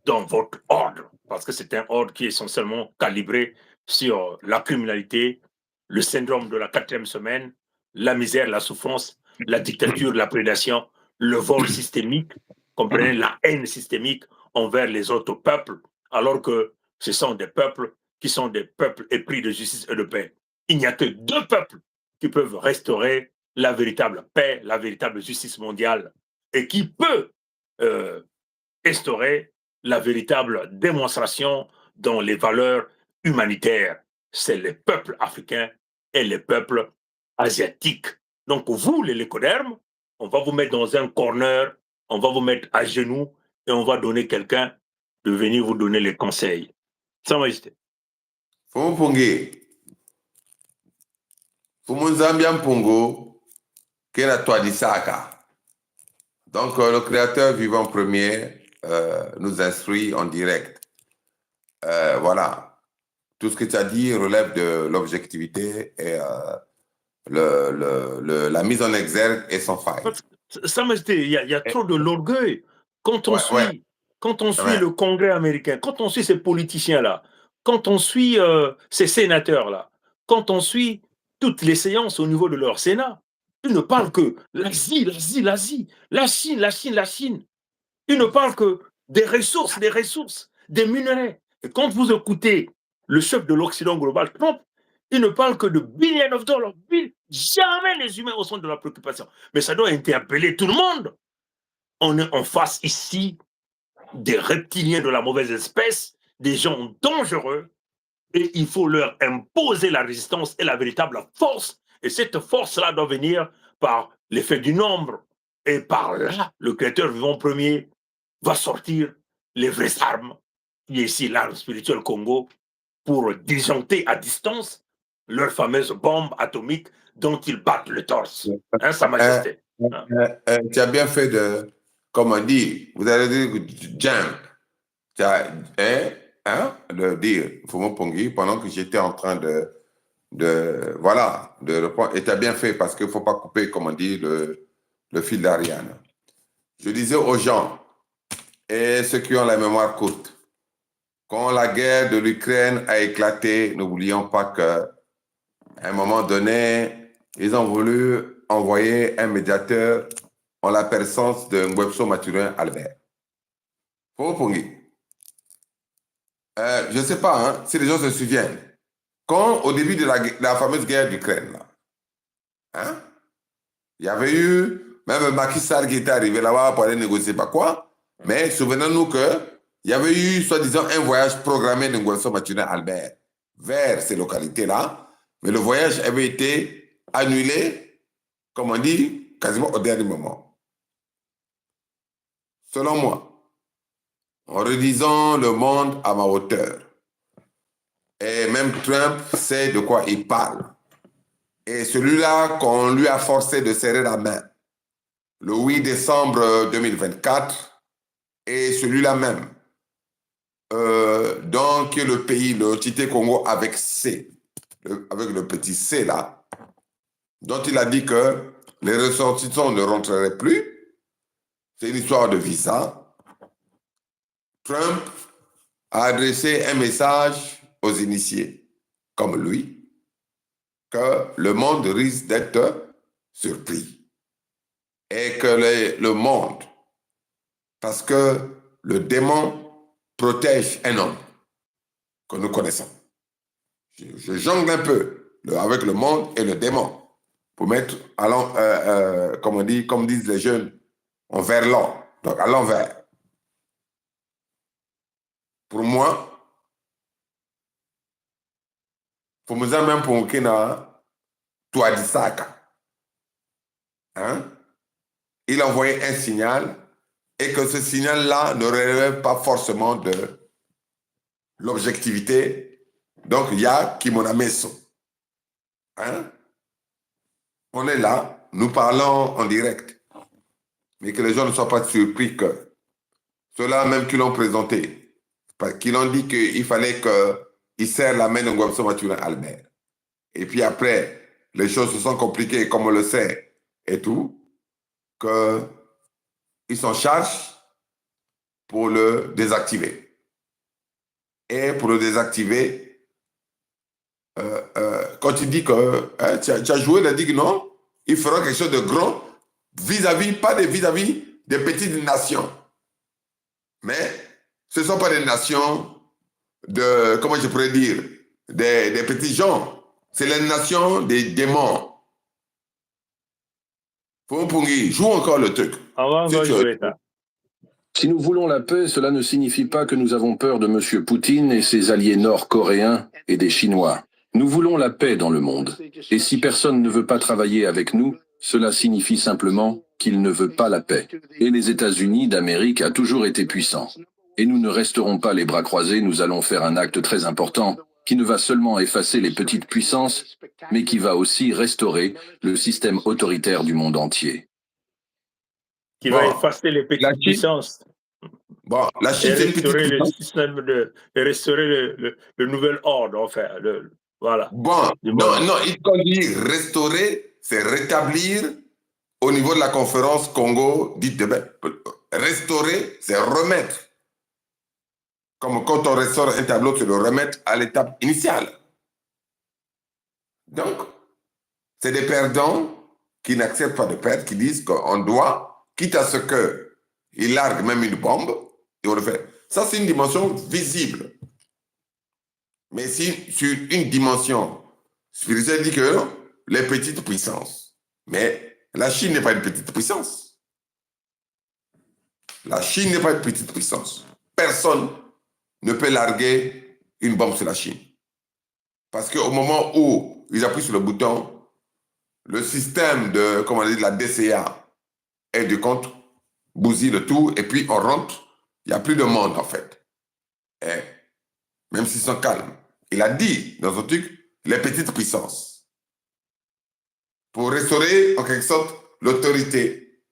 dans votre ordre, parce que c'est un ordre qui est essentiellement calibré sur la criminalité, le syndrome de la 4e semaine, la misère, la souffrance, la dictature, la prédation, le vol systémique, comprenez, la haine systémique envers les autres peuples, alors que ce sont des peuples qui sont des peuples épris de justice et de paix. Il n'y a que 2 peuples qui peuvent restaurer la véritable paix, la véritable justice mondiale, et qui peut instaurer la véritable démonstration dans les valeurs humanitaires. C'est les peuples africains et les peuples asiatiques. Donc vous, les lécodermes, on va vous mettre dans un corner, on va vous mettre à genoux et on va donner quelqu'un de venir vous donner les conseils. Sa Majesté. Fumpungi. Fumunzambian Pongo, Kera Toadisaka. Donc, le créateur vivant premier nous instruit en direct. Voilà. Tout ce que tu as dit relève de l'objectivité et la mise en exergue est sans faille. Sa Majesté, il y a trop de l'orgueil. Quand on suit le Congrès américain, quand on suit ces politiciens-là, quand on suit ces sénateurs-là, quand on suit toutes les séances au niveau de leur Sénat, ils ne parlent que l'Asie, la Chine. Ils ne parlent que des ressources, des minerais. Et quand vous écoutez le chef de l'Occident global, Trump, il ne parle que de billions of dollars. Jamais les humains au centre de la préoccupation. Mais ça doit interpeller tout le monde. On est en face ici des reptiliens de la mauvaise espèce, des gens dangereux, et il faut leur imposer la résistance et la véritable force. Et cette force-là doit venir par l'effet du nombre. Et par là, le créateur vivant premier va sortir les vraies armes, qui est ici l'arme spirituelle Congo, pour disjoncter à distance leur fameuse bombe atomique dont ils battent le torse. Hein, Sa Majesté. Tu as bien fait de, comme on dit, vous allez dire jump. Tu as, de dire, Fumungi, pendant que j'étais en train de répondre. Et tu as bien fait parce qu'il ne faut pas couper, comme on dit, le fil d'Ariane. Je disais aux gens, et ceux qui ont la mémoire courte, quand la guerre de l'Ukraine a éclaté, n'oublions pas qu'à un moment donné, ils ont voulu envoyer un médiateur en la personne de Ngwebso Mathurin Albert. Fumungi. Je ne sais pas si les gens se souviennent. Quand, au début de la fameuse guerre d'Ukraine, il y avait eu même Macky Sall qui était arrivé là-bas pour aller négocier pas quoi. Mais souvenons-nous qu'il y avait eu, soi-disant, un voyage programmé de Ngwebso Mathurin Albert vers ces localités-là. Mais le voyage avait été annulé, comme on dit, quasiment au dernier moment. Selon moi, en redisant le monde à ma hauteur, et même Trump sait de quoi il parle. Et celui-là qu'on lui a forcé de serrer la main le 8 décembre 2024, et celui-là même, donc le pays, le Tité Congo avec C, avec le petit C là, dont il a dit que les ressortissants ne rentreraient plus, c'est une histoire de visa. Trump a adressé un message aux initiés, comme lui, que le monde risque d'être surpris. Et que le monde, parce que le démon protège un homme que nous connaissons. Je jongle un peu avec le monde et le démon pour mettre, comme on dit, comme disent les jeunes, en verlan, donc à l'envers. Pour moi, pour nous amener pour Kena, Toadisaka, il a envoyé un signal et que ce signal-là ne relève pas forcément de l'objectivité. Donc, il y a Kimona Meso. On est là, nous parlons en direct. Mais que les gens ne soient pas surpris que ceux-là même qui l'ont présenté, qu'ils ont dit qu'il fallait que il serre la main de Ngouemso Mathurin Albert. Et puis après, les choses se sont compliquées, comme on le sait, et tout, qu'ils s'en chargent pour le désactiver. Et pour le désactiver, quand tu dis que tu as joué, il a dit que non, il fera quelque chose de grand vis-à-vis, pas vis-à-vis des petites nations. Mais ce ne sont pas des nations de, comment je pourrais dire, des petits gens. C'est les nations des démons. Fumpungi, joue encore le truc. Si nous voulons la paix, cela ne signifie pas que nous avons peur de M. Poutine et ses alliés nord-coréens et des Chinois. Nous voulons la paix dans le monde. Et si personne ne veut pas travailler avec nous, cela signifie simplement qu'il ne veut pas la paix. Et les États-Unis d'Amérique a toujours été puissants. Et nous ne resterons pas les bras croisés, nous allons faire un acte très important qui ne va seulement effacer les petites puissances, mais qui va aussi restaurer le système autoritaire du monde entier. Qui va effacer les petites puissances. Bon, la Chine, c'est une petite puissance. Le système de restaurer le nouvel ordre, enfin. Voilà. Bon, non, il faut dire restaurer, c'est rétablir au niveau de la conférence Congo dite de restaurer, c'est remettre. Comme quand on restaure un tableau, c'est le remettre à l'étape initiale. Donc, c'est des perdants qui n'acceptent pas de perdre, qui disent qu'on doit, quitte à ce qu'ils larguent même une bombe, et on le fait. Ça, c'est une dimension visible. Mais si sur une dimension spirituelle, dit que les petites puissances. Mais la Chine n'est pas une petite puissance. La Chine n'est pas une petite puissance. Personne ne peut larguer une bombe sur la Chine. Parce qu'au moment où ils appuient sur le bouton, le système de, comment on dit, de la DCA est du compte, bousille le tout, et puis on rentre, il n'y a plus de monde en fait. Et même s'ils sont calmes. Il a dit dans son truc, les petites puissances. Pour restaurer en quelque sorte l'autorité.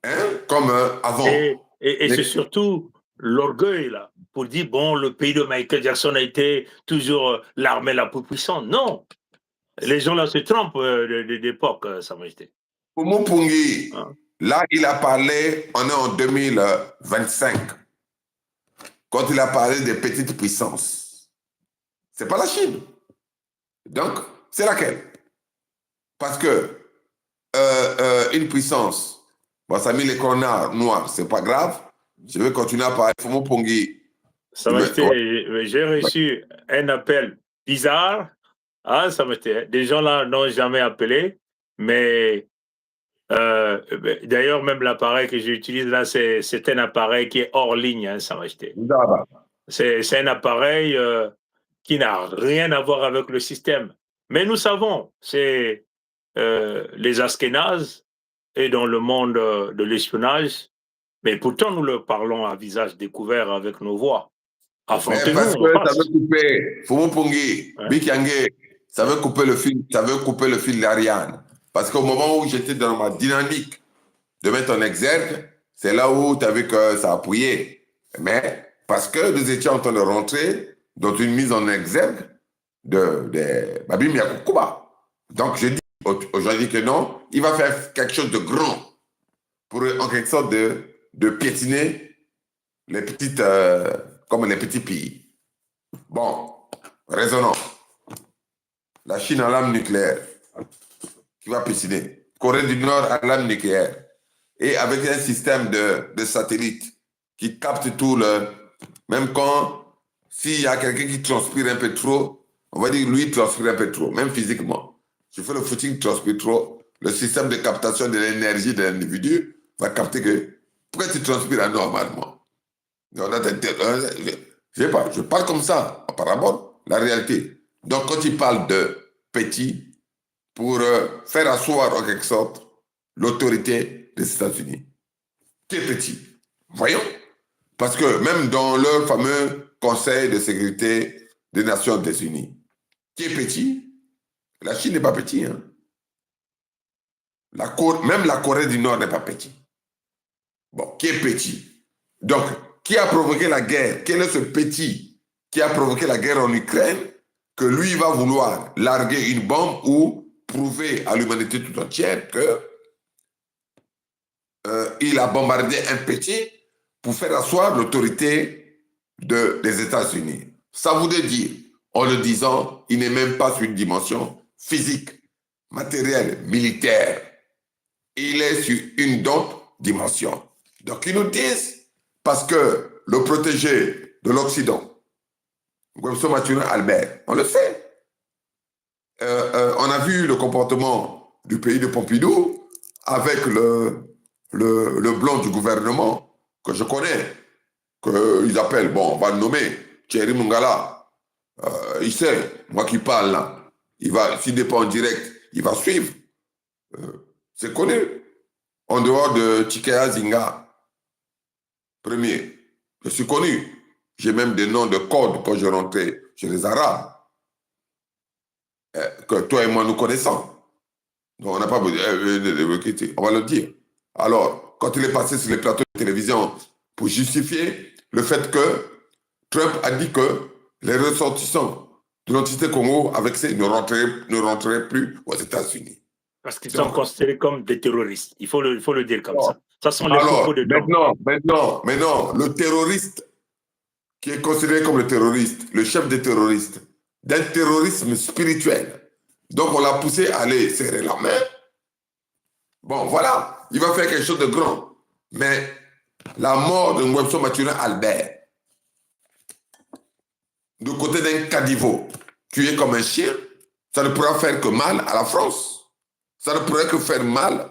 Hein, comme avant. Et c'est surtout l'orgueil là, pour dire, bon, le pays de Michael Jackson a été toujours l'armée la plus puissante. Non. Les gens là se trompent d'époque, Sa Majesté. Fumpungi, là, il a parlé, on est en 2025, quand il a parlé des petites puissances. C'est pas la Chine. Donc, c'est laquelle? Parce que une puissance, bon, ça a mis les connards noirs, c'est pas grave. Je vais continuer à parler. Fumpungi. Sa Majesté, j'ai reçu un appel bizarre. Ah, ça m'était. Des gens là n'ont jamais appelé, mais d'ailleurs, même l'appareil que j'utilise là, c'est un appareil qui est hors ligne, hein, Sa Majesté. C'est un appareil qui n'a rien à voir avec le système. Mais nous savons, c'est les Askénazes et dans le monde de l'espionnage, mais pourtant nous leur parlons à visage découvert avec nos voix. Parce que ça veut couper, Fumpungi, Bikange, ça veut couper le fil d'Ariane. Parce qu'au moment où j'étais dans ma dynamique de mettre en exergue, c'est là où tu as vu que ça appuyait. Mais parce que nous étions en train de rentrer dans une mise en exergue de Babim Yakukuba. Donc je dis aujourd'hui que non, il va faire quelque chose de grand pour en quelque sorte de piétiner les petites, comme les petits pays. Bon, raisonnons. La Chine a l'arme nucléaire qui va piétiner. Corée du Nord a l'arme nucléaire. Et avec un système de satellites qui capte tout le... Même quand, s'il y a quelqu'un qui transpire un peu trop, on va dire lui transpire un peu trop, même physiquement. Je fais le footing, transpire trop. Le système de captation de l'énergie de l'individu va capter que pourquoi tu transpires anormalement? Je sais pas, je parle comme ça, par rapport à la réalité. Donc, quand il parle de petit, pour faire asseoir en quelque sorte l'autorité des États-Unis, qui est petit. Voyons. Parce que même dans leur fameux Conseil de sécurité des Nations Unies, qui est petit, la Chine n'est pas petit. Hein. Même la Corée du Nord n'est pas petit. Bon, qui est petit. Donc, qui a provoqué la guerre? Quel est ce petit qui a provoqué la guerre en Ukraine, que lui va vouloir larguer une bombe ou prouver à l'humanité tout entière que il a bombardé un petit pour faire asseoir l'autorité des États-Unis. Ça voudrait dire, en le disant, il n'est même pas sur une dimension physique, matérielle, militaire. Il est sur une autre dimension. Donc ils nous disent, parce que le protégé de l'Occident, Webster Maturin Albert, on le sait. On a vu le comportement du pays de Pompidou avec le blanc du gouvernement que je connais, qu'ils appellent, bon, on va le nommer, Thierry Mungala. Il sait, moi qui parle là, s'il n'est pas en direct, il va suivre. C'est connu. En dehors de Chikaya Zinga, premier, je suis connu. J'ai même des noms de code quand je rentrais chez les Arabes, que toi et moi nous connaissons. Donc on n'a pas besoin, on va le dire. Alors, quand il est passé sur les plateaux de télévision pour justifier le fait que Trump a dit que les ressortissants de l'entité Congo avec ces ne rentreraient plus aux États-Unis. Parce qu'ils sont considérés comme des terroristes. Il faut le dire comme ça. Ça sont les alors, propos de Trump. Maintenant, le terroriste qui est considéré comme le terroriste, le chef des terroristes, d'un terrorisme spirituel. Donc on l'a poussé à aller serrer la main. Bon, voilà, il va faire quelque chose de grand. Mais la mort de Webster Maturin Albert, du côté d'un caniveau, tué comme un chien, ça ne pourra faire que mal à la France. Ça ne pourrait que faire mal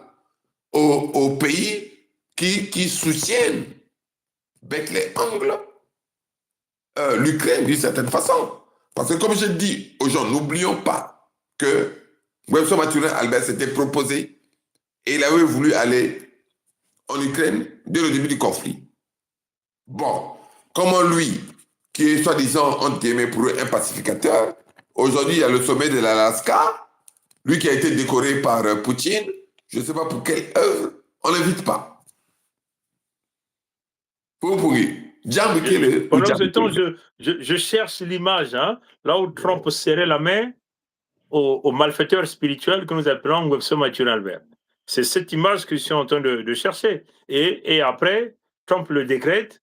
aux pays qui soutiennent, bec les ongles, l'Ukraine d'une certaine façon. Parce que comme je dis aux gens, n'oublions pas que Webster Maturin Albert s'était proposé et il avait voulu aller en Ukraine dès le début du conflit. Bon, comment lui, qui est soi-disant, entre guillemets, pour eux, un pacificateur, aujourd'hui, il y a le sommet de l'Alaska, lui qui a été décoré par Poutine, je ne sais pas pour quelle œuvre, on n'invite pas. Pendant ce temps, je cherche l'image, hein, là où Trump serrait la main au malfaiteur spirituel que nous appelons Webster Maturin Albert. C'est cette image que je suis en train de chercher. Et après, Trump le décrète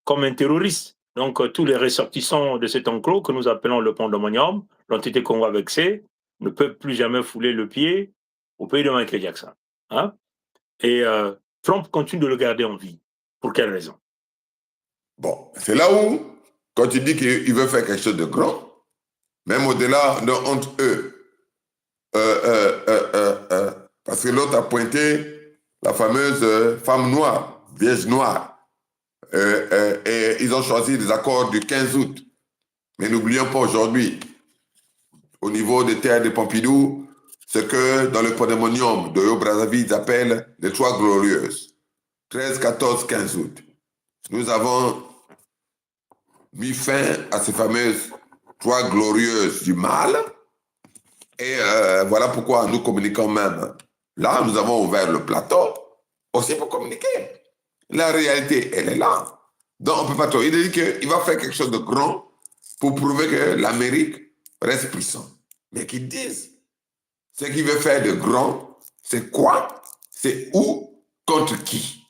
comme un terroriste. Donc, tous les ressortissants de cet enclos que nous appelons le pandemonium, l'entité Congo avec C, ne peuvent plus jamais fouler le pied au pays de Michael Jackson. Hein? Et Trump continue de le garder en vie. Pour quelle raison? Bon, c'est là où, quand tu dis qu'il veut faire quelque chose de grand, même au-delà entre eux, parce que l'autre a pointé la fameuse femme noire, vierge noire, et ils ont choisi les accords du 15 août. Mais n'oublions pas aujourd'hui, au niveau des terres de Pompidou, ce que dans le pandémonium de Haut-Brazzaville, ils appellent les trois glorieuses. 13, 14, 15 août. Nous avons mis fin à ces fameuses trois glorieuses du mal. Et voilà pourquoi nous communiquons même. Là, nous avons ouvert le plateau aussi pour communiquer. La réalité, elle est là. Donc, on ne peut pas trop. Il dit qu'il va faire quelque chose de grand pour prouver que l'Amérique reste puissante. Mais qu'ils disent, ce qu'il veut faire de grand, c'est quoi? C'est où? Contre qui?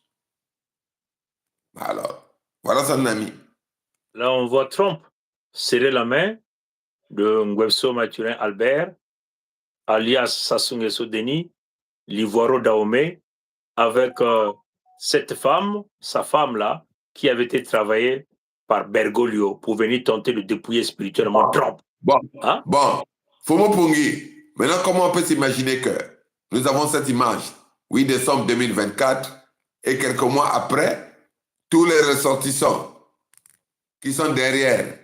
Alors, voilà son ami. Là, on voit Trump serrer la main de Webster Maturin Albert, alias Sassou Nguesso Denis, l'Ivoiro Dahomey, avec cette femme, sa femme-là, qui avait été travaillée par Bergoglio pour venir tenter de dépouiller spirituellement Trump. Bon, Fomo Pungi, maintenant comment on peut s'imaginer que nous avons cette image, 8 décembre 2024, et quelques mois après, tous les ressortissants qui sont derrière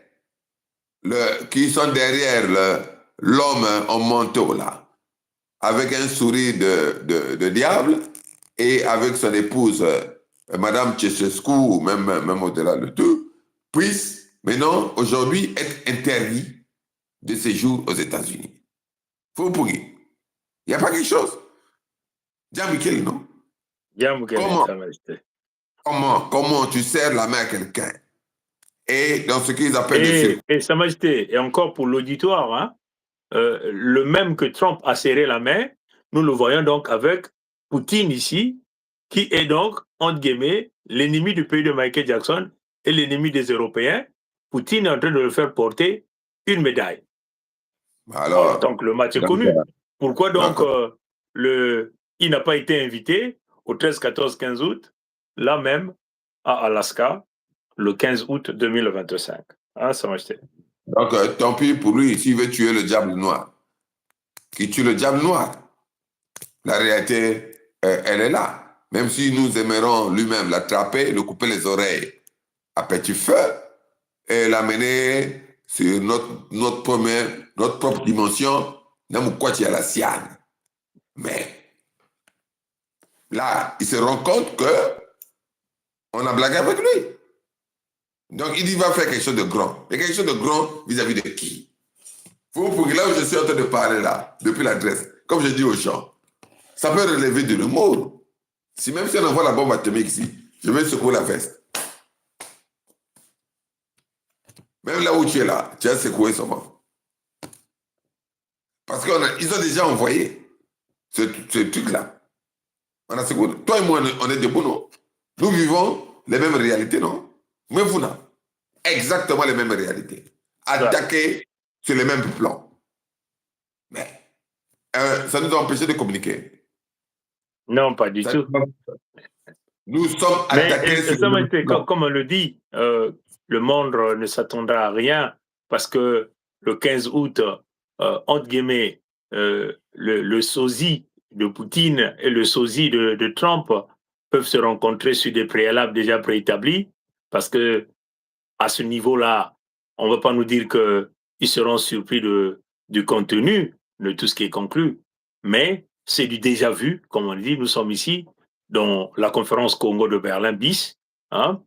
l'homme en manteau là, avec un sourire de diable et avec son épouse, Madame Tchesescu, ou même au-delà de tout, puissent maintenant, aujourd'hui, être interdits de séjour aux États-Unis. Faut pour il n'y a pas quelque chose. Jean-Michel, non? Comment tu serres la main à quelqu'un et dans ce qu'ils appellent des circuits. Et Sa Majesté, et encore pour l'auditoire, hein, le même que Trump a serré la main, nous le voyons donc avec Poutine ici, qui est donc, entre guillemets, l'ennemi du pays de Michael Jackson et l'ennemi des Européens. Poutine est en train de le faire porter une médaille. Alors, donc le match est connu. Pourquoi donc il n'a pas été invité au 13, 14, 15 août, là même, à Alaska, le 15 août 2025? Hein, Sa Majesté. Donc, tant pis pour lui, s'il veut tuer le diable noir. Qui tue le diable noir. La réalité, elle est là. Même si nous aimerions lui-même l'attraper, le couper les oreilles à petit feu et l'amener sur notre propre dimension, à la sienne. Mais là, il se rend compte que on a blagué avec lui. Donc, il dit, il va faire quelque chose de grand. Et quelque chose de grand vis-à-vis de qui? Pour que là où je suis en train de parler là, depuis l'adresse, comme je dis aux gens, ça peut relever de l'humour. Si même si on envoie la bombe atomique ici, je vais secouer la veste. Même là où tu es là, tu as secoué seulement. Parce qu'ils ont déjà envoyé ce truc-là. On a secoué. Toi et moi, on est debout, non? Nous vivons les mêmes réalités, non? Mais vous, non. Exactement les mêmes réalités. Attaquer sur les mêmes plans. Mais ça nous a empêché de communiquer. Non, pas du tout. Nous sommes attaqués sur le même plan. Comme on le dit, le monde ne s'attendra à rien parce que le 15 août, entre guillemets, le sosie de Poutine et le sosie de Trump peuvent se rencontrer sur des préalables déjà préétablis parce que à ce niveau-là, on ne va pas nous dire qu'ils seront surpris du contenu de tout ce qui est conclu, mais c'est du déjà vu, comme on dit. Nous sommes ici dans la conférence Congo de Berlin bis. Hein,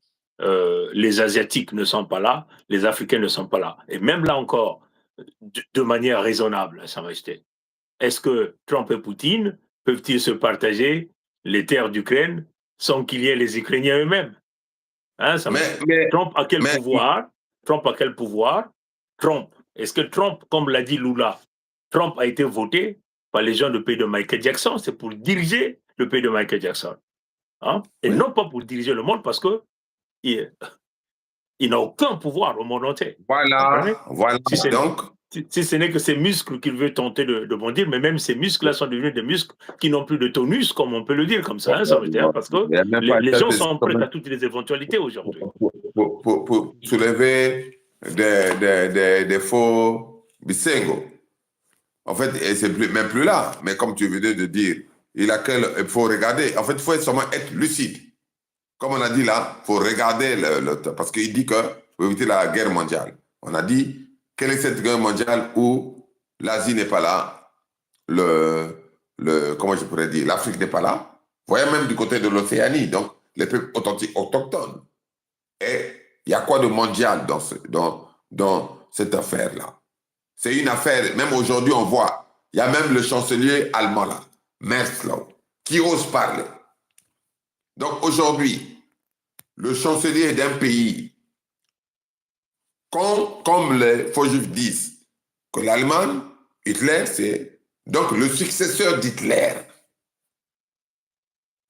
les Asiatiques ne sont pas là, les Africains ne sont pas là. Et même là encore, de manière raisonnable, Sa Majesté, est-ce que Trump et Poutine peuvent-ils se partager les terres d'Ukraine sans qu'il y ait les Ukrainiens eux-mêmes? Hein, Trump a quel pouvoir? Trump a quel pouvoir? Est-ce que Trump, comme l'a dit Lula, Trump a été voté par les gens du pays de Michael Jackson, c'est pour diriger le pays de Michael Jackson. Hein? Et non pas pour diriger le monde parce que il n'a aucun pouvoir au monde entier. Voilà. Si ce n'est que ces muscles qu'il veut tenter de bondir, mais même ces muscles-là sont devenus des muscles qui n'ont plus de tonus, comme on peut le dire comme ça, hein, ça veut dire, parce que les gens sont prêts à toutes les éventualités aujourd'hui. Pour soulever des faux bisengo. En fait, c'est même plus là, mais comme tu venais de dire, il faut regarder. En fait, il faut seulement être lucide. Comme on a dit là, il faut regarder parce qu'il dit que faut éviter la guerre mondiale. On a dit, quelle est cette guerre mondiale où l'Asie n'est pas là, comment je pourrais dire, l'Afrique n'est pas là. Vous voyez même du côté de l'Océanie, donc les peuples authentiques autochtones. Et il y a quoi de mondial dans cette affaire-là? C'est une affaire, même aujourd'hui on voit, il y a même le chancelier allemand là, Merkel, qui ose parler. Donc aujourd'hui, le chancelier d'un pays, comme les faux juifs disent, que l'Allemagne, Hitler, c'est donc le successeur d'Hitler,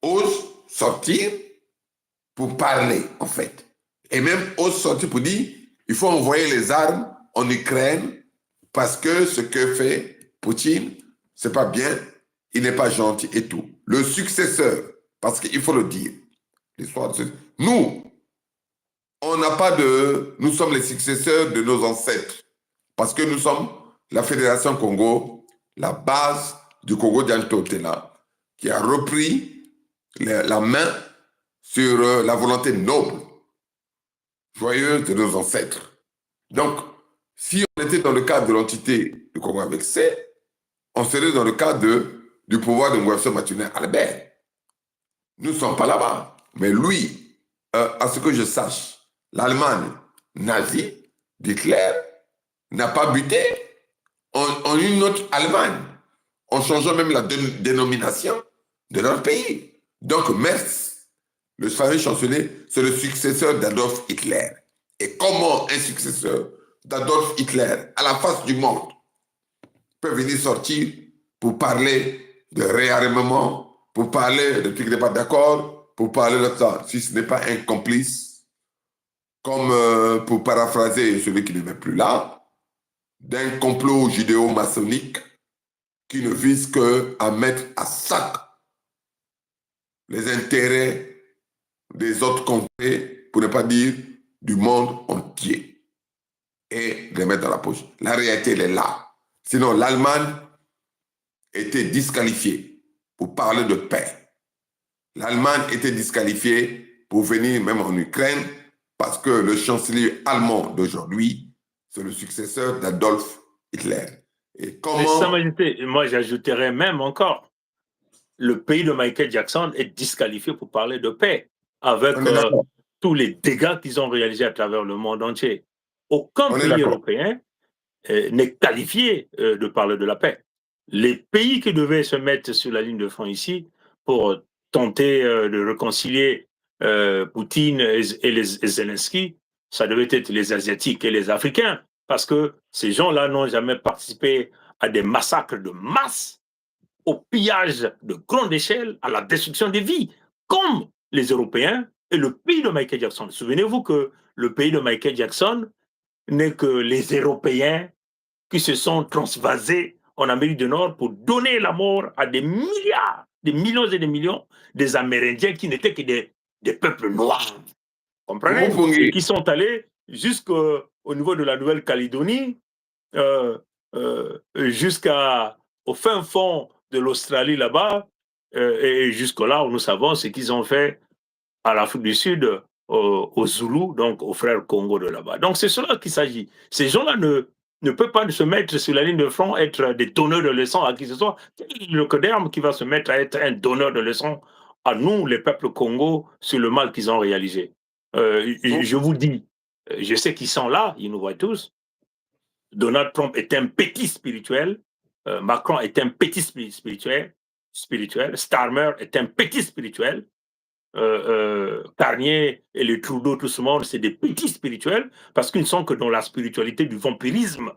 ose sortir pour parler, en fait. Et même ose sortir pour dire, il faut envoyer les armes en Ukraine parce que ce que fait Poutine, c'est pas bien, il n'est pas gentil et tout. Le successeur, parce qu'il faut le dire, l'histoire de nous, on n'a pas nous sommes les successeurs de nos ancêtres parce que nous sommes la Fédération Congo, la base du Congo d'Antotela, qui a repris la main sur la volonté noble, joyeuse de nos ancêtres. Donc, si on était dans le cadre de l'entité du Congo avec C, on serait dans le cadre du pouvoir de Ngouasso Mathurin Albert. Nous ne sommes pas là-bas. Mais lui, à ce que je sache, l'Allemagne nazie d'Hitler n'a pas buté en une autre Allemagne, en changeant même la dénomination de leur pays. Donc, Merz, le fameux chancelier, c'est le successeur d'Adolf Hitler. Et comment un successeur d'Adolf Hitler, à la face du monde, peut venir sortir pour parler de réarmement, pour parler de trucs qui n'est pas d'accord, pour parler de ça, si ce n'est pas un complice, comme pour paraphraser celui qui n'est plus là, d'un complot judéo-maçonnique qui ne vise qu'à mettre à sac les intérêts des autres contrées, pour ne pas dire du monde entier, et les mettre dans la poche. La réalité, elle est là. Sinon, l'Allemagne était disqualifiée pour parler de paix. L'Allemagne était disqualifiée pour venir même en Ukraine parce que le chancelier allemand d'aujourd'hui, c'est le successeur d'Adolf Hitler. Et comment... Mais Sa Majesté, moi j'ajouterais même encore, le pays de Michael Jackson est disqualifié pour parler de paix, avec tous les dégâts qu'ils ont réalisés à travers le monde entier. Aucun pays européen n'est qualifié de parler de la paix. Les pays qui devaient se mettre sur la ligne de front ici pour tenter de réconcilier Poutine et Zelensky, ça devait être les Asiatiques et les Africains, parce que ces gens-là n'ont jamais participé à des massacres de masse, au pillage de grande échelle, à la destruction des vies, comme les Européens et le pays de Michael Jackson. Souvenez-vous que le pays de Michael Jackson n'est que les Européens qui se sont transvasés en Amérique du Nord pour donner la mort à des milliards, des millions et des millions des Amérindiens qui n'étaient que des peuples noirs. Comprenez? Et qui sont allés jusqu'au niveau de la Nouvelle-Calédonie, jusqu'au fin fond de l'Australie là-bas, et jusque-là où nous savons ce qu'ils ont fait à l'Afrique du Sud, aux Zoulous, donc aux frères Congo de là-bas. Donc c'est cela qu'il s'agit. Ces gens-là ne peuvent pas se mettre sur la ligne de front, être des donneurs de leçons à qui que ce soit. Le Coderme qui va se mettre à être un donneur de leçons à nous, les peuples Congo, sur le mal qu'ils ont réalisé. Je vous dis, je sais qu'ils sont là, ils nous voient tous. Donald Trump est un petit spirituel, Macron est un petit spirituel, Starmer est un petit spirituel, Carnier et les Trudeau, tout ce monde, c'est des petits spirituels, parce qu'ils ne sont que dans la spiritualité du vampirisme,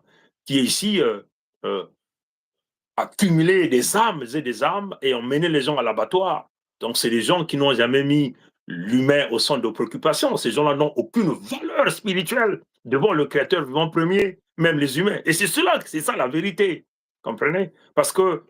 qui est ici accumuler des âmes et des âmes et emmener les gens à l'abattoir. Donc, c'est des gens qui n'ont jamais mis l'humain au centre de préoccupation. Ces gens-là n'ont aucune valeur spirituelle devant le Créateur vivant premier, même les humains. Et c'est ça la vérité. Comprenez? Parce que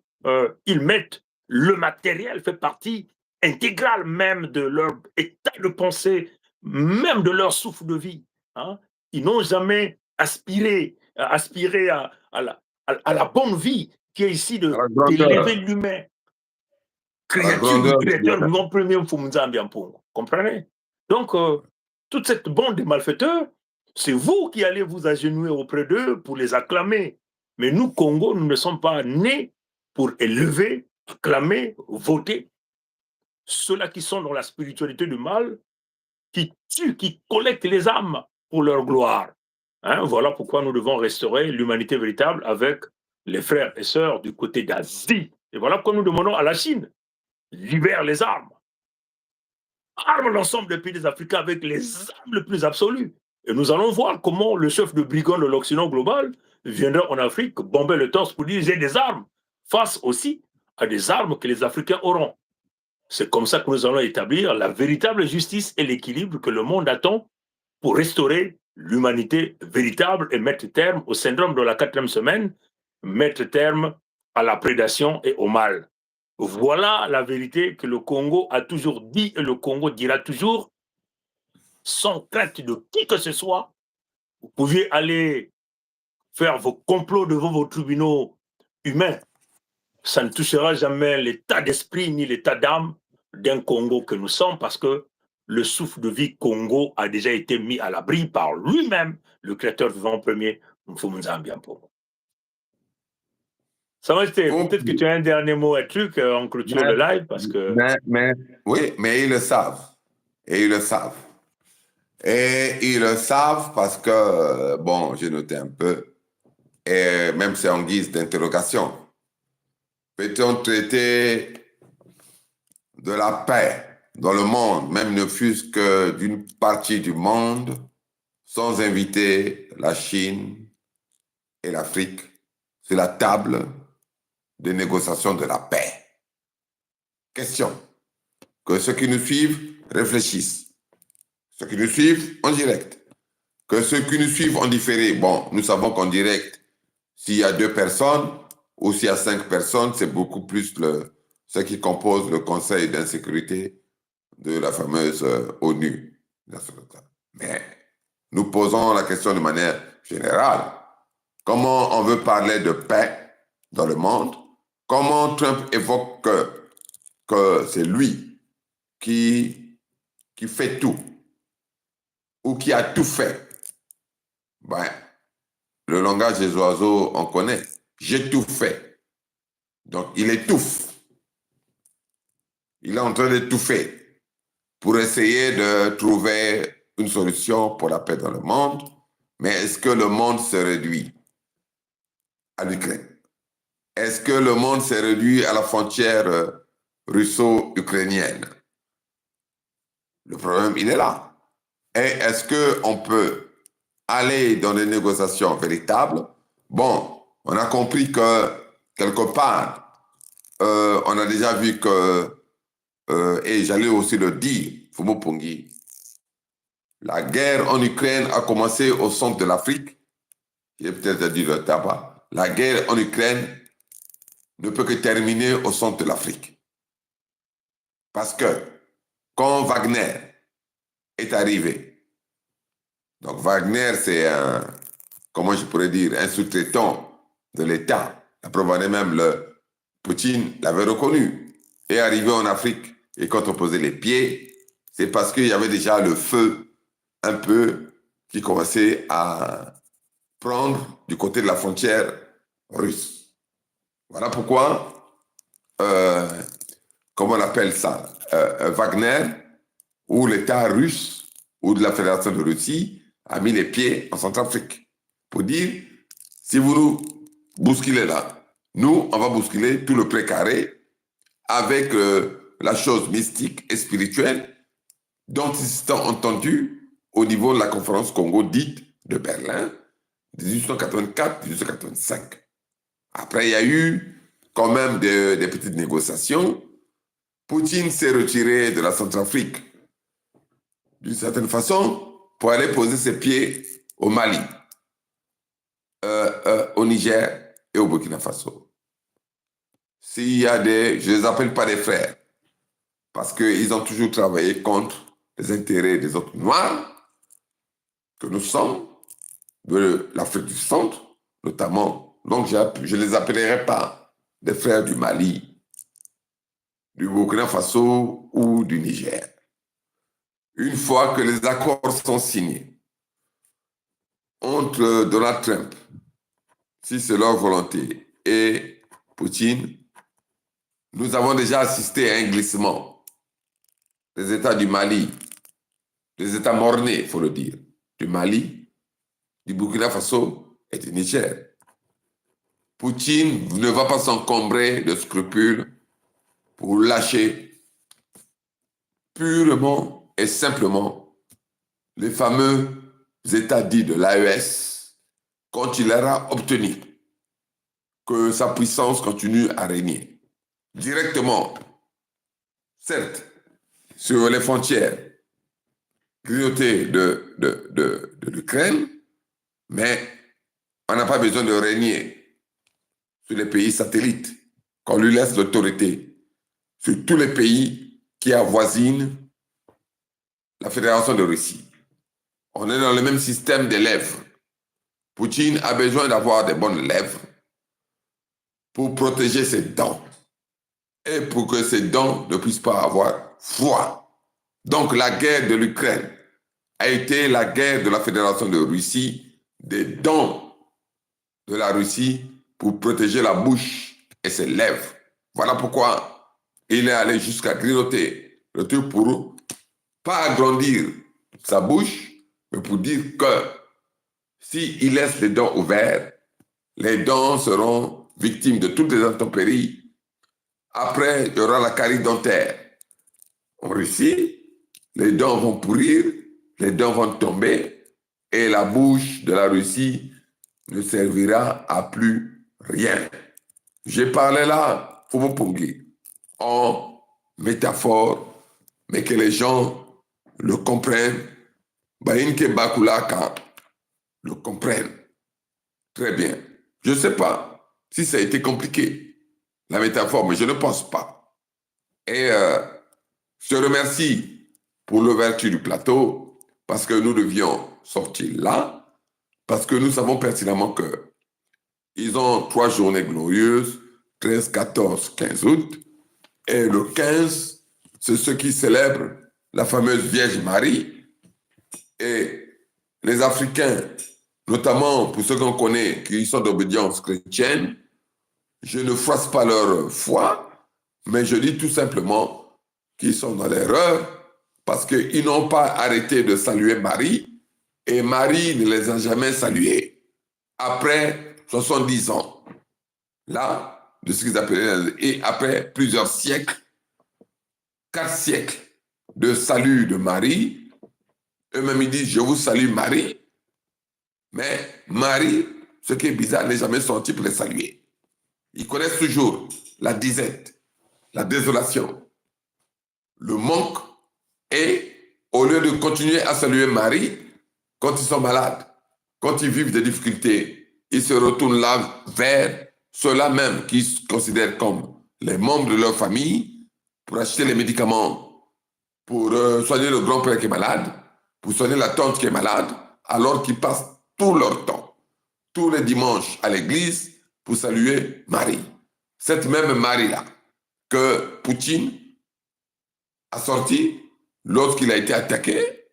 ils mettent le matériel, fait partie intégrale même de leur état de pensée, même de leur souffle de vie. Hein? Ils n'ont jamais aspiré à la bonne vie qui est ici d'élever l'humain. Créature du Créateur vivant premier, comprenez? Donc, toute cette bande de malfaiteurs, c'est vous qui allez vous agenouiller auprès d'eux pour les acclamer. Mais nous, Congo, nous ne sommes pas nés pour élever, acclamer, voter ceux-là qui sont dans la spiritualité du mal, qui tuent, qui collectent les âmes pour leur gloire. Hein, voilà pourquoi nous devons restaurer l'humanité véritable avec les frères et sœurs du côté d'Asie. Et voilà pourquoi nous demandons à la Chine, libère les armes. Arme l'ensemble des pays des Africains avec les armes les plus absolues. Et nous allons voir comment le chef de brigand de l'Occident global viendra en Afrique bomber le torse pour dire j'ai des armes, face aussi à des armes que les Africains auront. C'est comme ça que nous allons établir la véritable justice et l'équilibre que le monde attend pour restaurer l'humanité véritable et mettre terme au syndrome de la 4e semaine, mettre terme à la prédation et au mal. Voilà la vérité que le Congo a toujours dit et le Congo dira toujours, sans crainte de qui que ce soit. Vous pouviez aller faire vos complots devant vos tribunaux humains. Ça ne touchera jamais l'état d'esprit ni l'état d'âme d'un Congo que nous sommes, parce que le souffle de vie Congo a déjà été mis à l'abri par lui-même, le Créateur vivant premier, Mfumunzambiampo. Ça va, peut-être que tu as un dernier mot, un truc, en clôture le live, parce que... Oui, mais ils le savent. Et ils le savent. Et ils le savent parce que, bon, j'ai noté un peu, et même c'est en guise d'interrogation. Peut-on traiter de la paix dans le monde, même ne fût-ce que d'une partie du monde, sans inviter la Chine et l'Afrique sur la table des négociations de la paix. Question. Que ceux qui nous suivent réfléchissent. Ceux qui nous suivent en direct. Que ceux qui nous suivent en différé. Bon, nous savons qu'en direct, s'il y a 2 personnes ou s'il y a 5 personnes, c'est beaucoup plus ce qui compose le Conseil d'insécurité de la fameuse ONU. Mais nous posons la question de manière générale. Comment on veut parler de paix dans le monde? Comment Trump évoque que c'est lui qui fait tout ou qui a tout fait? Ben, le langage des oiseaux, on connaît. J'ai tout fait. Donc, il étouffe. Il est en train d'étouffer pour essayer de trouver une solution pour la paix dans le monde. Mais est-ce que le monde se réduit à l'Ukraine? Est-ce que le monde s'est réduit à la frontière russo-ukrainienne? Le problème, il est là. Et est-ce qu'on peut aller dans des négociations véritables? Bon, on a compris que, quelque part, on a déjà vu que, et j'allais aussi le dire, Fumo Pongi, la guerre en Ukraine a commencé au centre de l'Afrique. J'ai peut-être dit le tabac. La guerre en Ukraine ne peut que terminer au centre de l'Afrique. Parce que quand Wagner est arrivé, donc Wagner c'est un, comment je pourrais dire, un sous-traitant de l'État. La preuve en est même, Poutine l'avait reconnu, est arrivé en Afrique. Et quand on posait les pieds, c'est parce qu'il y avait déjà le feu un peu qui commençait à prendre du côté de la frontière russe. Voilà pourquoi, comment on appelle ça, Wagner, ou l'État russe, ou de la Fédération de Russie, a mis les pieds en Centrafrique. Pour dire, si vous nous bousculez là, nous, on va bousculer tout le précaré avec la chose mystique et spirituelle dont ils sont entendus au niveau de la conférence Congo dite de Berlin, 1884-1885. Après, il y a eu quand même des petites négociations. Poutine s'est retiré de la Centrafrique d'une certaine façon pour aller poser ses pieds au Mali, au Niger et au Burkina Faso. S'il y a je ne les appelle pas des frères, parce qu'ils ont toujours travaillé contre les intérêts des autres Noirs que nous sommes, de l'Afrique du Centre, notamment. Donc, je ne les appellerai pas des frères du Mali, du Burkina Faso ou du Niger. Une fois que les accords sont signés entre Donald Trump, si c'est leur volonté, et Poutine, nous avons déjà assisté à un glissement des États du Mali, des États mornés, il faut le dire, du Mali, du Burkina Faso et du Niger. Poutine ne va pas s'encombrer de scrupules pour lâcher purement et simplement les fameux États dits de l'AES quand il aura obtenu que sa puissance continue à régner directement, certes, sur les frontières grignotées de l'Ukraine, mais on n'a pas besoin de régner sur les pays satellites, qu'on lui laisse l'autorité sur tous les pays qui avoisinent la Fédération de Russie. On est dans le même système des lèvres. Poutine a besoin d'avoir des bonnes lèvres pour protéger ses dents et pour que ses dents ne puissent pas avoir froid. Donc la guerre de l'Ukraine a été la guerre de la Fédération de Russie, des dents de la Russie pour protéger la bouche et ses lèvres. Voilà pourquoi il est allé jusqu'à grignoter le truc pour pas agrandir sa bouche, mais pour dire que s'il laisse les dents ouvertes, les dents seront victimes de toutes les intempéries. Après, il y aura la carie dentaire. En Russie, les dents vont pourrir, les dents vont tomber, et la bouche de la Russie ne servira à plus rien. J'ai parlé là, Fumopungi, en métaphore, mais que les gens le comprennent. Bainke Bakulaka le comprennent très bien. Je ne sais pas si ça a été compliqué, la métaphore, mais je ne pense pas. Et je remercie pour l'ouverture du plateau, parce que nous devions sortir là, parce que nous savons pertinemment qu'ils ont 3 journées glorieuses, 13, 14, 15 août, et le 15, c'est ceux qui célèbrent la fameuse Vierge Marie. Et les Africains, notamment pour ceux qu'on connaît, qui sont d'obédience chrétienne, je ne froisse pas leur foi, mais je dis tout simplement qu'ils sont dans l'erreur parce qu'ils n'ont pas arrêté de saluer Marie et Marie ne les a jamais salués. Après 70 ans, là, de ce qu'ils appelaient, et après plusieurs siècles, 4 siècles de salut de Marie, eux-mêmes ils disent, je vous salue Marie, mais Marie, ce qui est bizarre, n'est jamais sorti pour les saluer. Ils connaissent toujours la disette, la désolation, le manque, et au lieu de continuer à saluer Marie, quand ils sont malades, quand ils vivent des difficultés, ils se retournent là vers ceux-là même qu'ils considèrent comme les membres de leur famille pour acheter les médicaments, pour soigner le grand-père qui est malade, pour soigner la tante qui est malade, alors qu'ils passent tout leur temps, tous les dimanches à l'église, pour saluer Marie. Cette même Marie-là que Poutine a sorti lorsqu'il a été attaqué.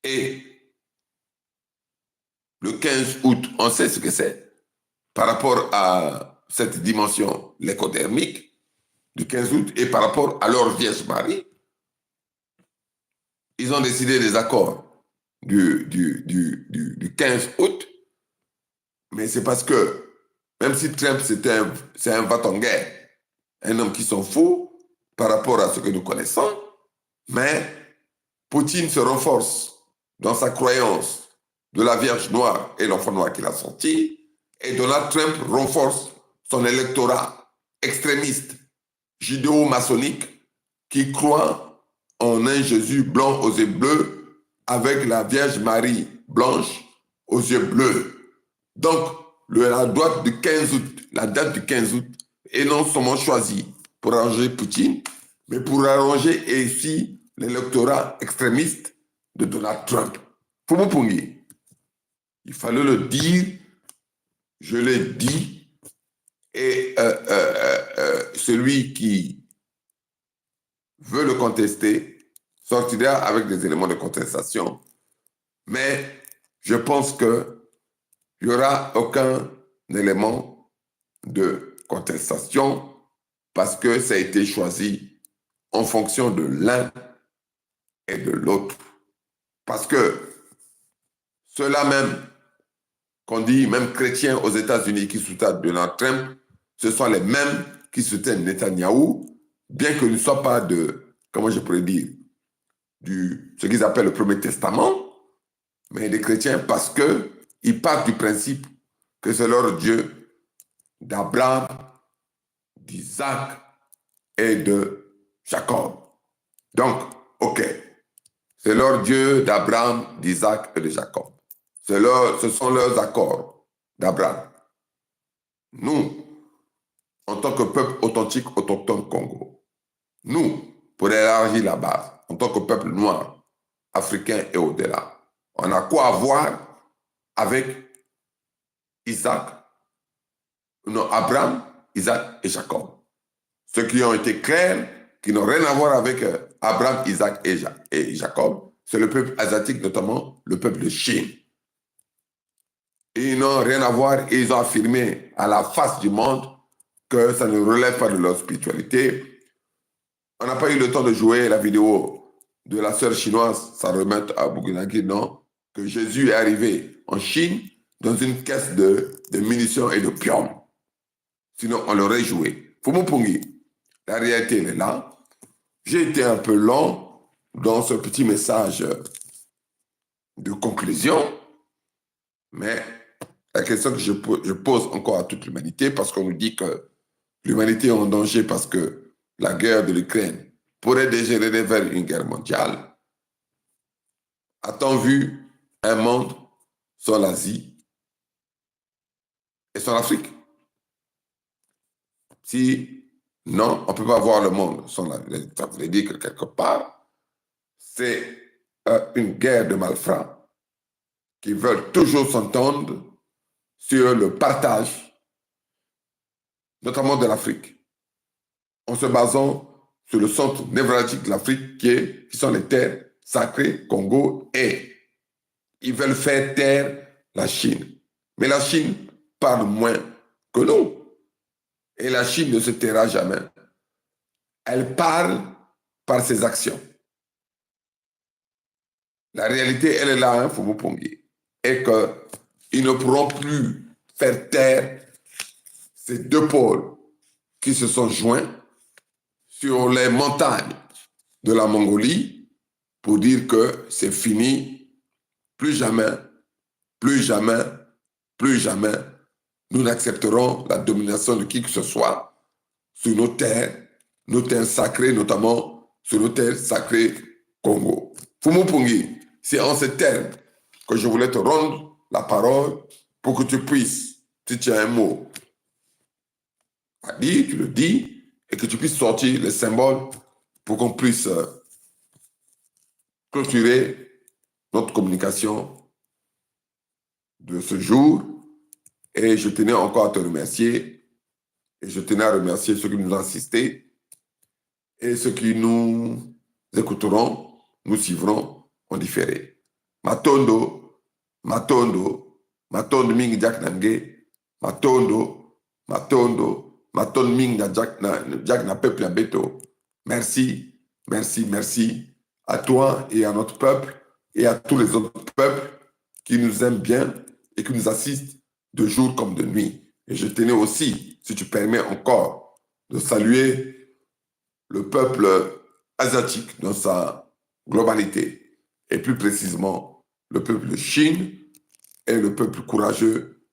Et le 15 août, on sait ce que c'est par rapport à cette dimension lécodermique du 15 août et par rapport à leur Vierge Marie. Ils ont décidé des accords du 15 août, mais c'est parce que même si Trump c'est un va-t-en-guerre, un homme qui s'en fout par rapport à ce que nous connaissons, mais Poutine se renforce dans sa croyance de la Vierge noire et l'enfant noir qu'il a sorti, et Donald Trump renforce son électorat extrémiste, judéo-maçonnique, qui croit en un Jésus blanc aux yeux bleus, avec la Vierge Marie blanche aux yeux bleus. Donc, la date du 15 août est non seulement choisie pour arranger Poutine, mais pour arranger aussi l'électorat extrémiste de Donald Trump. Fumopungi, il fallait le dire, je l'ai dit, et celui qui veut le contester sortira avec des éléments de contestation. Mais je pense qu'il n'y aura aucun élément de contestation parce que ça a été choisi en fonction de l'un et de l'autre. Parce que ceux-là même, qu'on dit même chrétiens aux États-Unis qui soutiennent Donald Trump, ce sont les mêmes qui soutiennent Netanyahou, bien que ne soient pas de, comment je pourrais dire, ce qu'ils appellent le Premier Testament, mais des chrétiens parce qu'ils partent du principe que c'est leur Dieu d'Abraham, d'Isaac et de Jacob. Donc, ok, c'est leur Dieu d'Abraham, d'Isaac et de Jacob. Ce sont leurs accords d'Abraham. Nous, en tant que peuple authentique, autochtone Congo, nous, pour élargir la base, en tant que peuple noir, africain et au-delà, on a quoi voir avec Abraham, Isaac et Jacob. Ceux qui ont été clairs, qui n'ont rien à voir avec Abraham, Isaac et Jacob, c'est le peuple asiatique, notamment le peuple de Chine. Et ils n'ont rien à voir et ils ont affirmé à la face du monde que ça ne relève pas de leur spiritualité. On n'a pas eu le temps de jouer la vidéo de la sœur chinoise, ça remonte à Bouguinagui, non? Que Jésus est arrivé en Chine dans une caisse de munitions et de pium. Sinon, on l'aurait joué. Fumopungi, la réalité, elle est là. J'ai été un peu long dans ce petit message de conclusion, mais la question que je pose encore à toute l'humanité, parce qu'on nous dit que l'humanité est en danger parce que la guerre de l'Ukraine pourrait dégénérer vers une guerre mondiale. A-t-on vu un monde sans l'Asie et sans l'Afrique? Si non, on ne peut pas voir le monde sans l'Afrique. Ça veut dire que quelque part, c'est une guerre de malfrats qui veulent toujours s'entendre sur le partage, notamment de l'Afrique, en se basant sur le centre névralgique de l'Afrique qui sont les terres sacrées, Congo, et ils veulent faire taire la Chine. Mais la Chine parle moins que nous. Et la Chine ne se taira jamais. Elle parle par ses actions. La réalité, elle est là, Fumu Pongi, et qu'ils ne pourront plus faire taire ces deux pôles qui se sont joints sur les montagnes de la Mongolie pour dire que c'est fini, plus jamais, plus jamais, plus jamais, nous n'accepterons la domination de qui que ce soit sur nos terres sacrées, notamment sur nos terres sacrées Congo. Fumu Pungi, c'est en ces termes que je voulais te rendre la parole pour que tu puisses, si tu as un mot à dire, tu le dis, et que tu puisses sortir les symboles pour qu'on puisse clôturer notre communication de ce jour. Et je tenais encore à te remercier, et je tenais à remercier ceux qui nous ont assistés, et ceux qui nous écouteront, nous suivront en différé. Matondo, Matondo, Matondo mingi Jack Nange, Matondo, Matondo, Matondo mingi Jack na peuple beto. Merci, merci, merci à toi et à notre peuple et à tous les autres peuples qui nous aiment bien et qui nous assistent de jour comme de nuit. Et je tenais aussi, si tu permets encore, de saluer le peuple asiatique dans sa globalité, et plus précisément le peuple de Chine et le peuple courageux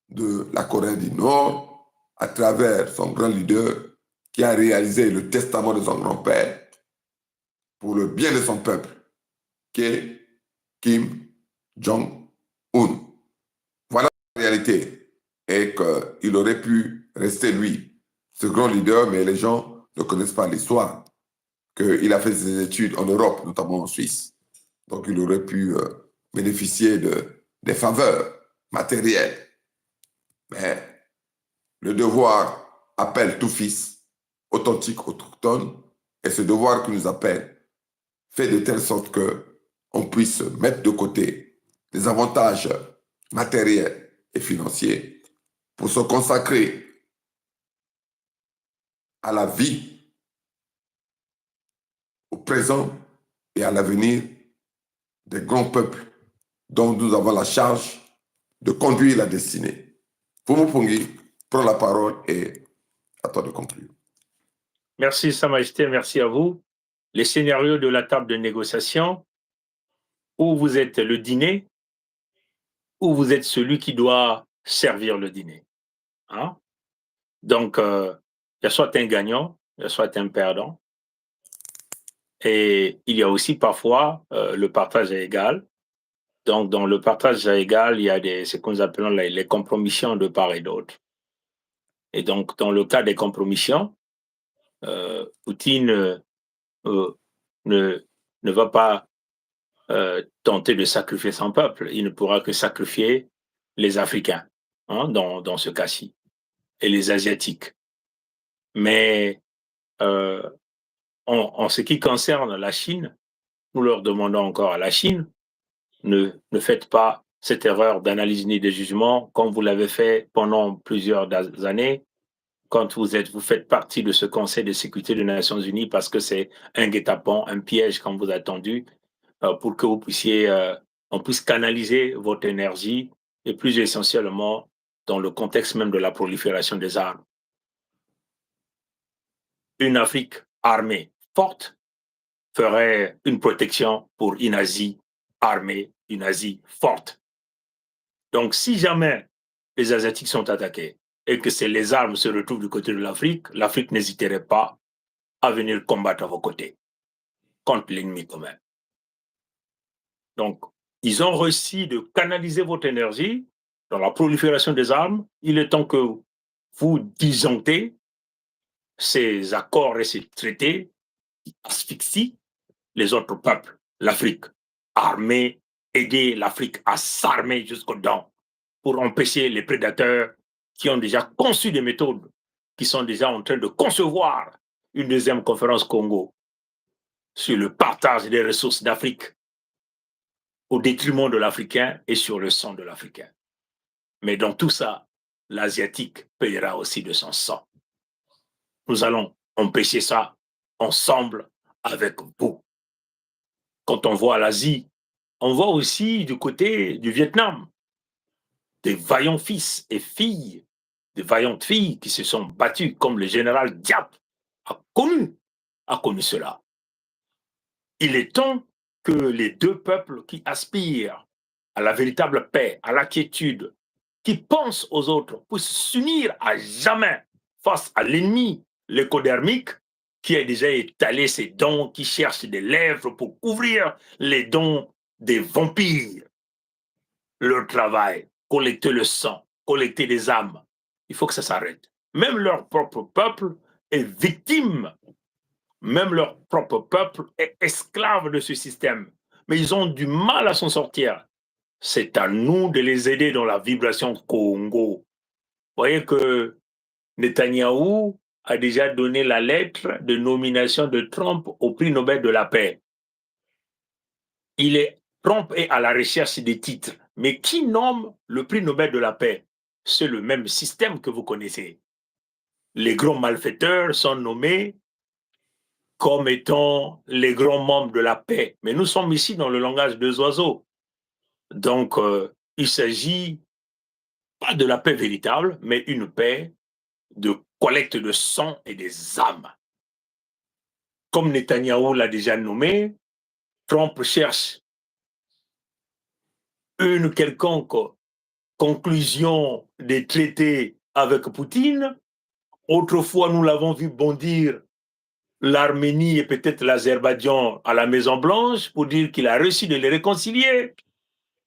de la Corée du Nord, à travers son grand leader qui a réalisé le testament de son grand-père pour le bien de son peuple, qui est Kim Jong-un. Voilà la réalité, et qu'il aurait pu rester lui, ce grand leader, mais les gens ne connaissent pas l'histoire, qu'il a fait ses études en Europe, notamment en Suisse. Donc, il aurait pu bénéficier des faveurs matérielles. Mais le devoir appelle tout fils, authentique, autochtone, et ce devoir qui nous appelle fait de telle sorte qu'on puisse mettre de côté les avantages matériels et financiers pour se consacrer à la vie, au présent et à l'avenir des grands peuples dont nous avons la charge de conduire la destinée. Fumu Pungi, prends la parole et à toi de conclure. Merci, Sa Majesté, merci à vous. Les scénarios de la table de négociation, où vous êtes le dîner, où vous êtes celui qui doit servir le dîner. Hein? Donc, il y a soit un gagnant, il y a soit un perdant. Et il y a aussi parfois le partage à égal. Donc, dans le partage à égal, il y a ce que nous appelons les compromissions de part et d'autre. Et donc, dans le cas des compromissions, Poutine ne va pas tenter de sacrifier son peuple. Il ne pourra que sacrifier les Africains, hein, dans ce cas-ci, et les Asiatiques. Mais en ce qui concerne la Chine, nous leur demandons encore à la Chine, ne faites pas cette erreur d'analyse ni de jugement comme vous l'avez fait pendant plusieurs années, quand vous faites partie de ce Conseil de sécurité des Nations Unies, parce que c'est un guet-apens, un piège qu'on vous a tendu, pour que vous puissiez, on puisse canaliser votre énergie, et plus essentiellement dans le contexte même de la prolifération des armes. Une Afrique armée forte ferait une protection pour une Asie armée, une Asie forte. Donc, si jamais les Asiatiques sont attaqués et que les armes se retrouvent du côté de l'Afrique n'hésiterait pas à venir combattre à vos côtés contre l'ennemi commun. Donc, ils ont réussi de canaliser votre énergie dans la prolifération des armes. Il est temps que vous disjonctez ces accords et ces traités qui asphyxient les autres peuples, l'Afrique. Armer, aider l'Afrique à s'armer jusqu'aux dents pour empêcher les prédateurs qui ont déjà conçu des méthodes, qui sont déjà en train de concevoir une deuxième conférence Congo sur le partage des ressources d'Afrique au détriment de l'Africain et sur le sang de l'Africain. Mais dans tout ça, l'Asiatique payera aussi de son sang. Nous allons empêcher ça ensemble avec vous. Quand on voit l'Asie, on voit aussi du côté du Vietnam des vaillants fils et filles, des vaillantes filles qui se sont battues, comme le général Diap a connu cela. Il est temps que les deux peuples qui aspirent à la véritable paix, à la quiétude, qui pensent aux autres, puissent s'unir à jamais face à l'ennemi, l'écodermique, qui a déjà étalé ses dents, qui cherche des lèvres pour couvrir les dents des vampires. Leur travail, collecter le sang, collecter des âmes, il faut que ça s'arrête. Même leur propre peuple est victime. Même leur propre peuple est esclave de ce système. Mais ils ont du mal à s'en sortir. C'est à nous de les aider dans la vibration Congo. Vous voyez que Netanyahou a déjà donné la lettre de nomination de Trump au prix Nobel de la paix. Trump est à la recherche des titres. Mais qui nomme le prix Nobel de la paix? C'est le même système que vous connaissez. Les grands malfaiteurs sont nommés comme étant les grands membres de la paix. Mais nous sommes ici dans le langage des oiseaux. Donc, il s'agit pas de la paix véritable, mais une paix de collecte de sang et des âmes. Comme Netanyahou l'a déjà nommé, Trump cherche une quelconque conclusion des traités avec Poutine. Autrefois, nous l'avons vu bondir l'Arménie et peut-être l'Azerbaïdjan à la Maison-Blanche pour dire qu'il a réussi de les réconcilier.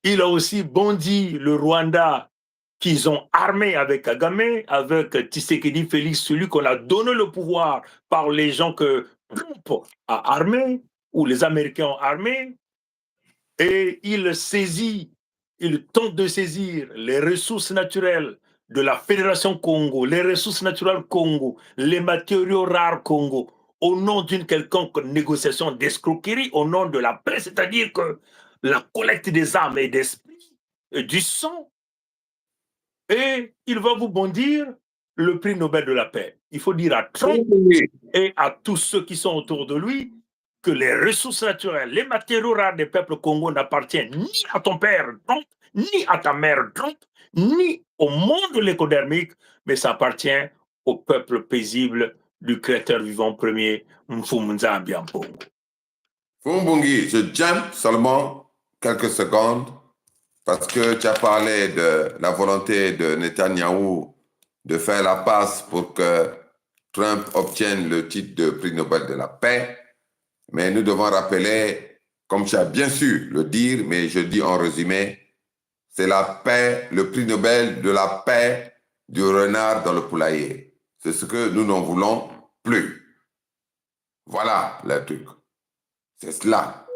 Il a aussi bondi le Rwanda qu'ils ont armé avec Kagame, avec Tshisekedi Félix, celui qu'on a donné le pouvoir par les gens que Trump a armés ou les Américains ont armés. Et il tente de saisir les ressources naturelles de la Fédération Congo, les ressources naturelles Congo, les matériaux rares Congo, au nom d'une quelconque négociation d'escroquerie, au nom de la paix, c'est-à-dire que la collecte des âmes et d'esprit et du sang. Et il va vous bondir le prix Nobel de la paix. Il faut dire à Trump et à tous ceux qui sont autour de lui que les ressources naturelles, les matériaux rares des peuples congolais n'appartiennent ni à ton père Trump, ni à ta mère Trump, ni au monde l'écodermique, mais ça appartient au peuple paisible du créateur vivant premier, Mfumunza Mbiampongo. Fumbungi, je jump seulement quelques secondes parce que tu as parlé de la volonté de Netanyahou de faire la passe pour que Trump obtienne le titre de prix Nobel de la paix. Mais nous devons rappeler, comme tu as bien su le dire, mais je dis en résumé, c'est la paix, le prix Nobel de la paix du renard dans le poulailler. C'est ce que nous n'en voulons plus. Voilà le truc. C'est cela.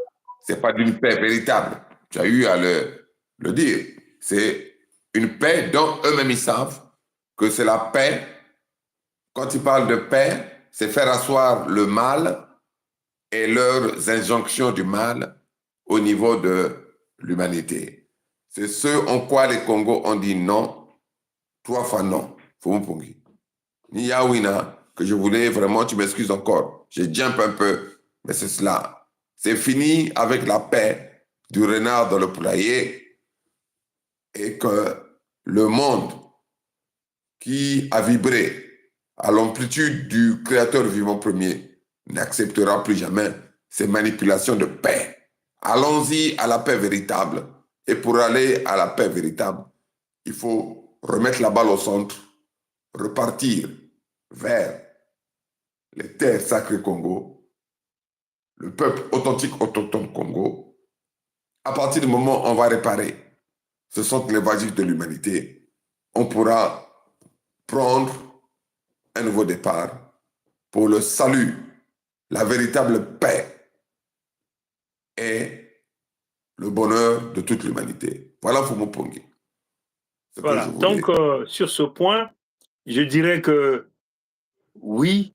C'est pas d'une paix véritable. Tu as eu à le dire. C'est une paix dont eux-mêmes ils savent que c'est la paix. Quand ils parlent de paix, c'est faire asseoir le mal et leurs injonctions du mal au niveau de l'humanité. C'est ce en quoi les Congos ont dit non, 3 fois non. Fumupungi. Ni Yawina, que je voulais vraiment, tu m'excuses encore. Je jump un peu, mais c'est cela. C'est fini avec la paix du renard dans le poulailler et que le monde qui a vibré à l'amplitude du créateur vivant premier n'acceptera plus jamais ces manipulations de paix Allons-y à la paix véritable. Et pour aller à la paix véritable, il faut remettre la balle au centre, repartir vers les terres sacrées Congo, le peuple authentique autochtone Congo. À partir du moment où on va réparer ce centre évasif de l'humanité, on pourra prendre un nouveau départ pour le salut, la véritable paix et le bonheur de toute l'humanité. Voilà Fumu Pongi. Voilà. Donc, sur ce point, je dirais que oui,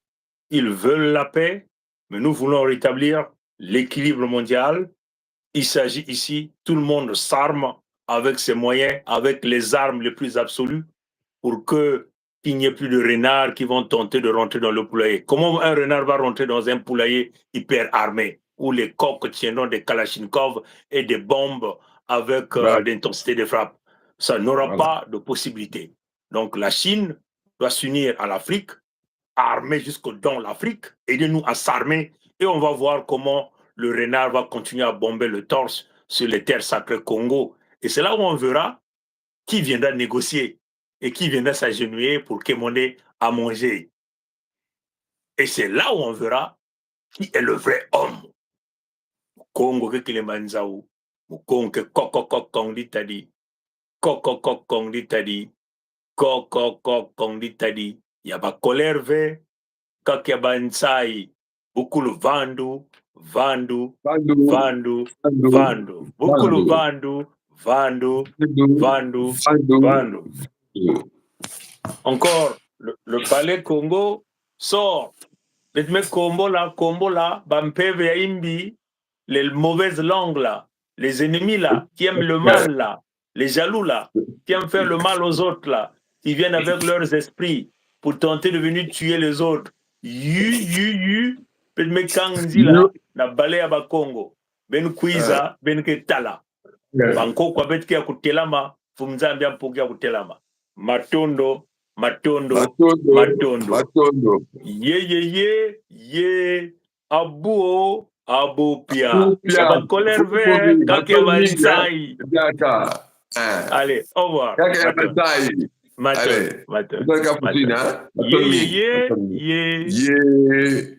ils veulent la paix, mais nous voulons rétablir l'équilibre mondial. Il s'agit ici, tout le monde s'arme avec ses moyens, avec les armes les plus absolues, pour qu'il n'y ait plus de renards qui vont tenter de rentrer dans le poulailler. Comment un renard va rentrer dans un poulailler hyper armé, où les coqs tiendront des kalachnikovs et des bombes avec l'intensité de frappe? Ça n'aura pas de possibilité. Donc la Chine doit s'unir à l'Afrique, armer jusqu'au dans l'Afrique, aider-nous à s'armer, et on va voir comment le renard va continuer à bomber le torse sur les terres sacrées Congo. Et c'est là où on verra qui viendra négocier et qui viendra s'agenouiller pour commander à manger. Et c'est là où on verra qui est le vrai homme. Congo que Kilemanzaou, Congo que Kokokok Kondi Tadi, Kokokok Kondi Tadi, Kokokok Kondi Tadi, Yaba colère ve, Kakyaba Nsai, beaucoup le Vandu, Vandu, Vandu, Vandu, beaucoup le Vandu, Vandu, Vandu, Vandu. Encore, le palais Congo sort. Mais Combo là, Bampeve Imbi, les mauvaises langues là, les ennemis là, qui aiment le mal là, les jaloux là, qui aiment faire le mal aux autres là, qui viennent avec leurs esprits pour tenter de venir tuer les autres. Mais Kanzi là, na balé à Congo, ben Kwiza, ben Ketala. Banko kwa beti ya kutelama, fumzambia mpogi ya kutelama. Matondo. Ye, abuo, abupia. Yaba colère vert, kakevansai. Allez, au revoir. Maton. Ye.